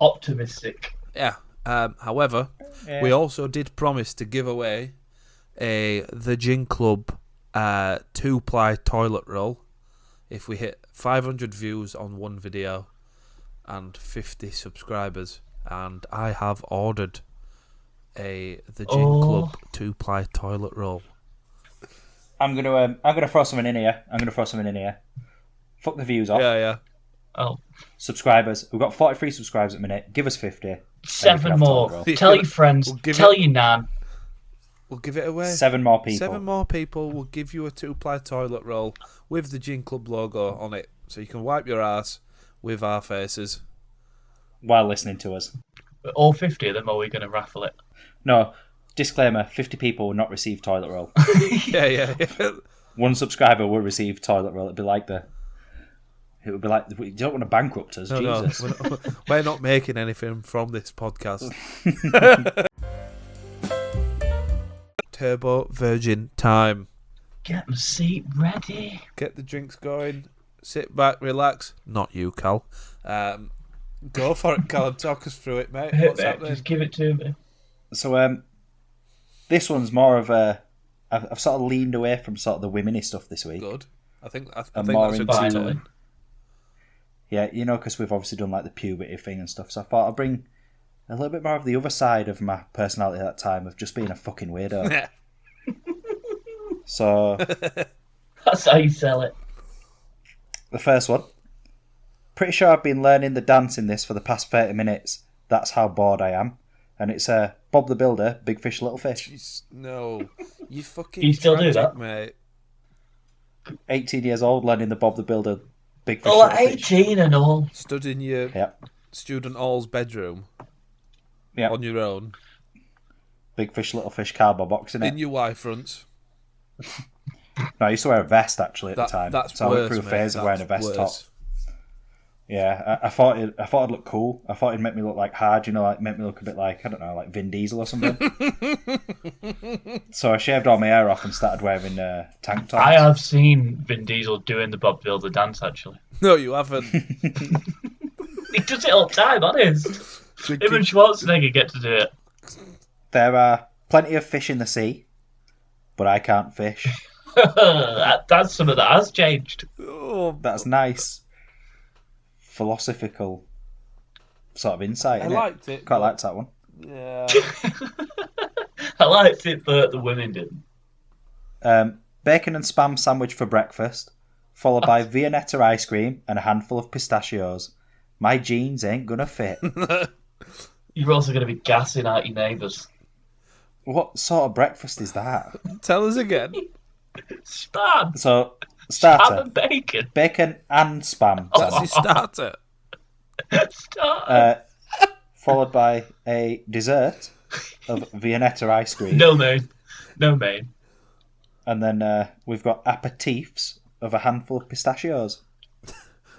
[SPEAKER 2] Optimistic.
[SPEAKER 1] Yeah. However,
[SPEAKER 3] Yeah.
[SPEAKER 1] we also did promise to give away the Gin Club 2-ply toilet roll if we hit 500 views on one video and 50 subscribers. And I have ordered the Gin Club 2-ply toilet roll.
[SPEAKER 3] I'm gonna throw something in here. Fuck the views off.
[SPEAKER 1] Yeah.
[SPEAKER 2] Oh,
[SPEAKER 3] Subscribers. We've got 43 subscribers at the minute. Give us 50.
[SPEAKER 2] 7
[SPEAKER 3] have
[SPEAKER 2] more.
[SPEAKER 3] toilet roll.
[SPEAKER 2] Tell your friends.
[SPEAKER 1] We'll give
[SPEAKER 2] Tell
[SPEAKER 1] it-
[SPEAKER 2] your nan.
[SPEAKER 1] We'll give it away.
[SPEAKER 3] 7 more people.
[SPEAKER 1] 7 more people will give you a 2-ply toilet roll with the Gin Club logo on it, so you can wipe your ass with our faces.
[SPEAKER 3] While listening to us.
[SPEAKER 2] But all 50 of them, or are we going to raffle it?
[SPEAKER 3] No. Disclaimer, 50 people will not receive toilet roll.
[SPEAKER 1] Yeah.
[SPEAKER 3] 1 subscriber will receive toilet roll. It would be like, you don't want to bankrupt us,
[SPEAKER 1] No,
[SPEAKER 3] Jesus.
[SPEAKER 1] we're not making anything from this podcast. Turbo Virgin time.
[SPEAKER 2] Get my seat ready.
[SPEAKER 1] Get the drinks going. Sit back, relax. Not you, Cal. Go for it, Cal, and talk us through it, mate.
[SPEAKER 2] Hit
[SPEAKER 1] What's
[SPEAKER 2] me.
[SPEAKER 1] happening?
[SPEAKER 2] Just give it to me.
[SPEAKER 3] So, this one's more of a... I've sort of leaned away from sort of the women-y stuff this week.
[SPEAKER 1] Good. I think
[SPEAKER 3] I'm
[SPEAKER 1] that's
[SPEAKER 3] more
[SPEAKER 1] a
[SPEAKER 3] into-
[SPEAKER 1] good
[SPEAKER 2] Finally.
[SPEAKER 1] sign.
[SPEAKER 3] Yeah, because we've obviously done like the puberty thing and stuff, so I thought I'd bring a little bit more of the other side of my personality at that time of just being a fucking weirdo.
[SPEAKER 1] Yeah.
[SPEAKER 3] So,
[SPEAKER 2] That's how you sell it.
[SPEAKER 3] the first one. Pretty sure I've been learning the dance in this for the past 30 minutes. That's how bored I am. And it's Bob the Builder, Big Fish, Little Fish.
[SPEAKER 1] Jeez, no. You fucking
[SPEAKER 2] You still do
[SPEAKER 1] tragic,
[SPEAKER 2] that?
[SPEAKER 1] mate.
[SPEAKER 3] 18 years old, learning the Bob the Builder, Big Fish,
[SPEAKER 2] Oh,
[SPEAKER 3] Little
[SPEAKER 2] at
[SPEAKER 3] Fish.
[SPEAKER 2] 18 and all.
[SPEAKER 1] Stood in your
[SPEAKER 3] Yep.
[SPEAKER 1] student hall's bedroom
[SPEAKER 3] Yep.
[SPEAKER 1] on your own,
[SPEAKER 3] Big Fish, Little Fish cardboard box,
[SPEAKER 1] in
[SPEAKER 3] innit?
[SPEAKER 1] your Y fronts.
[SPEAKER 3] No, I used to wear a vest actually at the
[SPEAKER 1] That,
[SPEAKER 3] time.
[SPEAKER 1] that's
[SPEAKER 3] so
[SPEAKER 1] worse,
[SPEAKER 3] I went through a
[SPEAKER 1] mate.
[SPEAKER 3] phase of wearing a
[SPEAKER 1] That's
[SPEAKER 3] vest
[SPEAKER 1] worse.
[SPEAKER 3] top. Yeah, I thought I'd look cool. I thought it'd make me look like hard, like make me look a bit like, I don't know, like Vin Diesel or something. So I shaved all my hair off and started wearing tank tops.
[SPEAKER 2] I have seen Vin Diesel doing the Bob Builder dance, actually.
[SPEAKER 1] No, you haven't.
[SPEAKER 2] He does it all the time, honest. Him and Schwarzenegger get to do it.
[SPEAKER 3] There are plenty of fish in the sea, but I can't fish.
[SPEAKER 2] That's something that has changed.
[SPEAKER 1] Oh,
[SPEAKER 3] That's nice. Philosophical sort of insight.
[SPEAKER 1] I
[SPEAKER 3] innit?
[SPEAKER 1] liked it.
[SPEAKER 3] Quite
[SPEAKER 1] but-
[SPEAKER 3] liked that one.
[SPEAKER 1] Yeah.
[SPEAKER 2] I liked it, but the women didn't.
[SPEAKER 3] Bacon and spam sandwich for breakfast, followed by Viennetta ice cream and a handful of pistachios. My jeans ain't gonna fit.
[SPEAKER 2] You're also going to be gassing out your neighbours.
[SPEAKER 3] What sort of breakfast is that?
[SPEAKER 1] Tell us again.
[SPEAKER 2] Spam!
[SPEAKER 3] So,
[SPEAKER 2] Spam
[SPEAKER 3] starter.
[SPEAKER 2] and bacon.
[SPEAKER 3] Bacon and spam.
[SPEAKER 1] That's your starter.
[SPEAKER 2] Starter.
[SPEAKER 3] Followed by a dessert of Viennetta ice cream.
[SPEAKER 2] No, mate. No, mate.
[SPEAKER 3] And then we've got aperitifs of a handful of pistachios.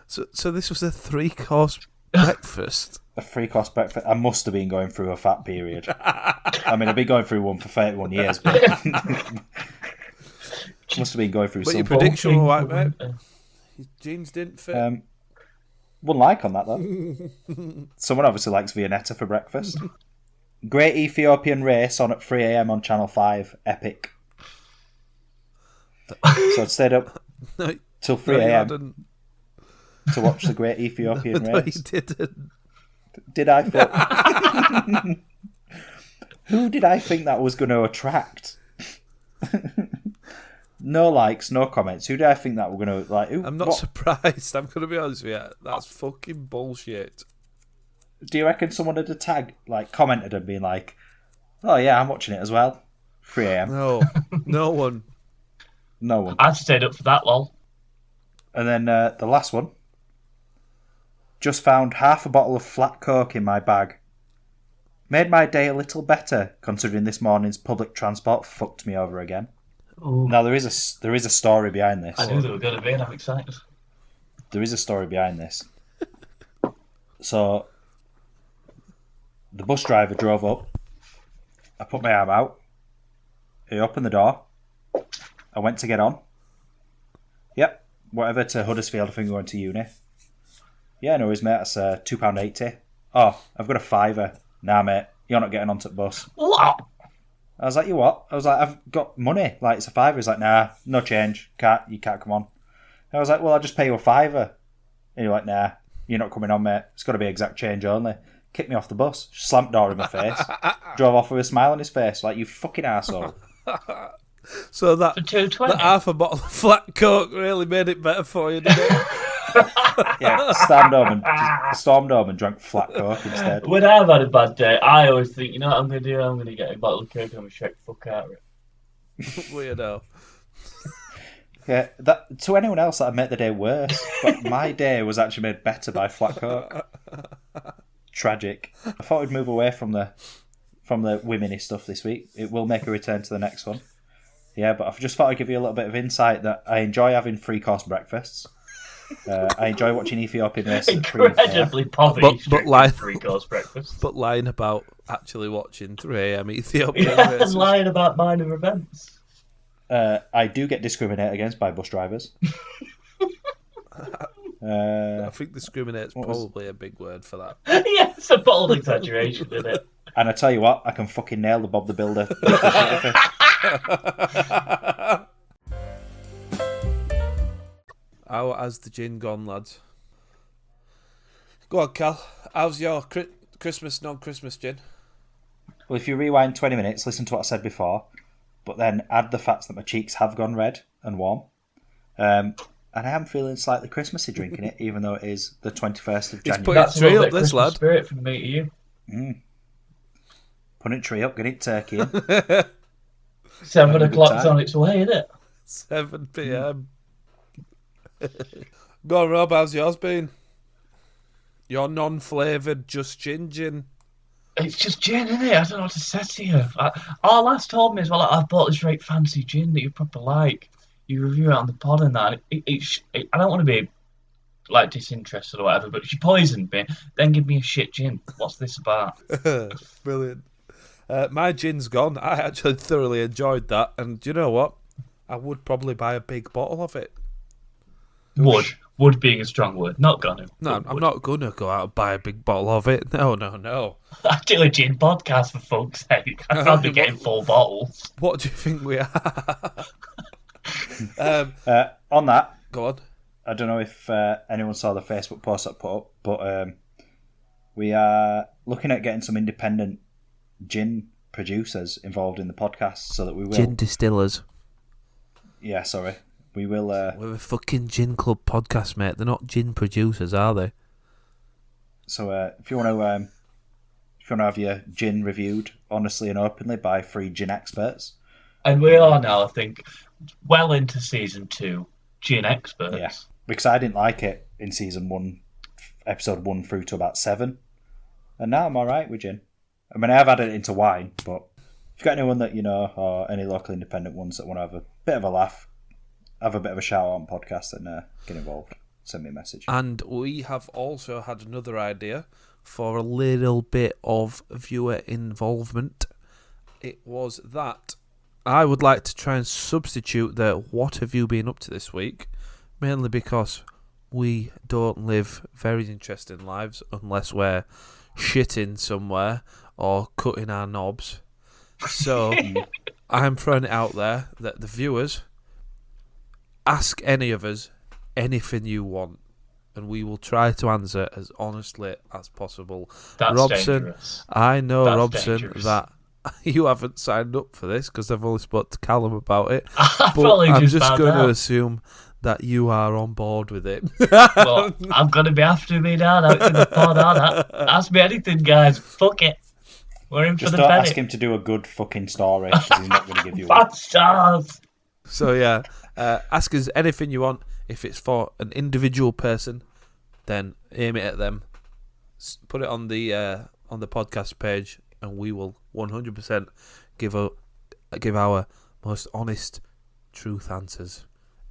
[SPEAKER 1] So this was a 3-course breakfast.
[SPEAKER 3] A 3-course breakfast. I must have been going through a fat period. I mean, I've been going through one for 31 years, but must have been going through
[SPEAKER 1] But
[SPEAKER 3] some.
[SPEAKER 1] your prediction was right, mate. His jeans didn't fit.
[SPEAKER 3] Wouldn't like on that, though. Someone obviously likes Viennetta for breakfast. Great Ethiopian race on at 3 a.m. on Channel 5. Epic. So I stayed up till 3 a.m. to watch the Great Ethiopian
[SPEAKER 1] No, you
[SPEAKER 3] race.
[SPEAKER 1] didn't.
[SPEAKER 3] Did I think? Who did I think that was going to attract? No likes, no comments. Who did I think that were going to like?
[SPEAKER 1] I'm not surprised. I'm going to be honest with you. That's fucking bullshit.
[SPEAKER 3] Do you reckon someone had commented and been like, "Oh yeah, I'm watching it as well." 3 a.m.
[SPEAKER 1] No, no one.
[SPEAKER 3] No one.
[SPEAKER 2] I'd stayed up for that, lol.
[SPEAKER 3] And then the last one. Just found half a bottle of flat coke in my bag. Made my day a little better, considering this morning's public transport fucked me over again.
[SPEAKER 2] Ooh.
[SPEAKER 3] Now there is a story behind this.
[SPEAKER 2] I knew they were going to be, and I'm excited.
[SPEAKER 3] There is a story behind this. So the bus driver drove up. I put my arm out. He opened the door. I went to get on. Yep, whatever, to Huddersfield. I think we're going to uni. Yeah, no worries, mate. That's £2.80. Oh, I've got a £5. Nah, mate, you're not getting onto the bus.
[SPEAKER 2] What?
[SPEAKER 3] I was like, you what? I was like, I've got money. Like, it's a £5. He's like, nah, no change. You can't come on. I was like, well, I'll just pay you a £5. And you're like, nah, you're not coming on, mate. It's got to be exact change only. Kicked me off the bus. Slammed door in my face. Drove off with a smile on his face. Like, you fucking arsehole.
[SPEAKER 1] So that,
[SPEAKER 2] For $2.20?
[SPEAKER 1] that half a bottle of flat coke really made it better for you, didn't it?
[SPEAKER 3] Yeah, stormed home and drank flat coke instead.
[SPEAKER 2] When I've had a bad day, I always think, you know what I'm going to do? I'm going to get a bottle of coke and I'm going to shake the fuck out of it.
[SPEAKER 1] Weirdo.
[SPEAKER 3] Yeah, that to anyone else that made the day worse, but my day was actually made better by flat coke. Tragic. I thought we'd move away from the women-y stuff this week. It will make a return to the next one. Yeah, but I just thought I'd give you a little bit of insight that I enjoy having 3-course breakfasts. I enjoy watching Ethiopian races.
[SPEAKER 2] Incredibly poverty
[SPEAKER 1] but like
[SPEAKER 2] 3-course breakfast.
[SPEAKER 1] But lying about actually watching 3 a.m. Ethiopian
[SPEAKER 2] Yeah, and
[SPEAKER 1] races.
[SPEAKER 2] lying about minor events.
[SPEAKER 3] I do get discriminated against by bus drivers.
[SPEAKER 1] I think discriminate's probably a big word for that.
[SPEAKER 2] Yeah, it's a bold exaggeration, isn't it?
[SPEAKER 3] And I tell you what, I can fucking nail the Bob the Builder.
[SPEAKER 1] How has the gin gone, lads? Go on, Cal. How's your Christmas, non-Christmas gin?
[SPEAKER 3] Well, if you rewind 20 minutes, listen to what I said before, but then add the fact that my cheeks have gone red and warm. And I am feeling slightly Christmassy drinking it, even though it is the 21st of January.
[SPEAKER 1] put
[SPEAKER 2] That's a
[SPEAKER 1] tree
[SPEAKER 2] little
[SPEAKER 1] up,
[SPEAKER 2] bit
[SPEAKER 1] this
[SPEAKER 2] Christmas
[SPEAKER 1] lad.
[SPEAKER 2] spirit from me to you.
[SPEAKER 3] Putting tree up, getting turkey in.
[SPEAKER 2] 7
[SPEAKER 3] Having a good
[SPEAKER 2] o'clock's
[SPEAKER 3] time.
[SPEAKER 2] on its way, isn't it?
[SPEAKER 1] 7 p.m. Go on, Rob. How's yours been? Your non-flavoured just gin.
[SPEAKER 2] It's just gin, isn't it? I don't know what to say to you. Our lass told me as well, like, I've bought this right fancy gin that you proper like. You review it on the pod and that. I don't want to be like disinterested or whatever, but she poisoned me, then give me a shit gin. What's this about?
[SPEAKER 1] Brilliant. My gin's gone. I actually thoroughly enjoyed that, and do you know what? I would probably buy a big bottle of it.
[SPEAKER 2] Would being a strong word. Not gonna.
[SPEAKER 1] No, I'm not gonna go out and buy a big bottle of it. No.
[SPEAKER 2] I do a gin podcast for fuck's sake. I can't be getting full bottles.
[SPEAKER 1] What do you think we are?
[SPEAKER 3] On that,
[SPEAKER 1] Go on.
[SPEAKER 3] I don't know if anyone saw the Facebook post I put up, but we are looking at getting some independent gin producers involved in the podcast so that we will...
[SPEAKER 1] Gin distillers.
[SPEAKER 3] Yeah, sorry. We will...
[SPEAKER 1] We're a fucking gin club podcast, mate. They're not gin producers, are they?
[SPEAKER 3] So if you want to have your gin reviewed honestly and openly by 3 gin experts,
[SPEAKER 2] And we are now, I think, well into season 2, gin experts.
[SPEAKER 3] yeah, because I didn't like it in season 1, episode 1 through to about 7, and now I'm all right with gin. I mean, I have added it into wine, but if you've got anyone that you know, or any local independent ones that want to have a bit of a laugh, have a bit of a shout out on podcast, and get involved, send me a message.
[SPEAKER 1] And we have also had another idea for a little bit of viewer involvement. It was that I would like to try and substitute the "What have you been up to this week?" mainly because we don't live very interesting lives unless we're shitting somewhere or cutting our knobs. So I'm throwing it out there that the viewers ask any of us anything you want, and we will try to answer as honestly as possible.
[SPEAKER 2] That's
[SPEAKER 1] Robson,
[SPEAKER 2] dangerous.
[SPEAKER 1] I know,
[SPEAKER 2] That's
[SPEAKER 1] Robson,
[SPEAKER 2] dangerous.
[SPEAKER 1] that you haven't signed up for this because I've only spoke to Callum about it.
[SPEAKER 2] I've
[SPEAKER 1] But
[SPEAKER 2] only
[SPEAKER 1] I'm
[SPEAKER 2] just
[SPEAKER 1] just
[SPEAKER 2] found
[SPEAKER 1] going to
[SPEAKER 2] out.
[SPEAKER 1] assume that you are on board with it.
[SPEAKER 2] Well, I'm going to be after me now. It's in the pod, ask me anything, guys. Fuck it. We're in
[SPEAKER 3] Just
[SPEAKER 2] for the
[SPEAKER 3] don't
[SPEAKER 2] penny.
[SPEAKER 3] ask him to do a good fucking story because he's not going to give you
[SPEAKER 2] 5
[SPEAKER 3] one.
[SPEAKER 2] stars.
[SPEAKER 1] So yeah, ask us anything you want. If it's for an individual person, then aim it at them. Put it on the podcast page, and we will 100% give our most honest, truth answers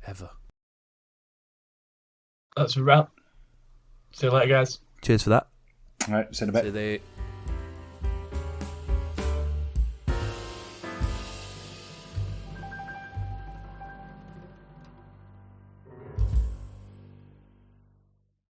[SPEAKER 1] ever.
[SPEAKER 2] That's a wrap. See you later, guys.
[SPEAKER 1] Cheers for that.
[SPEAKER 3] All right, see you in a bit.
[SPEAKER 1] See you later.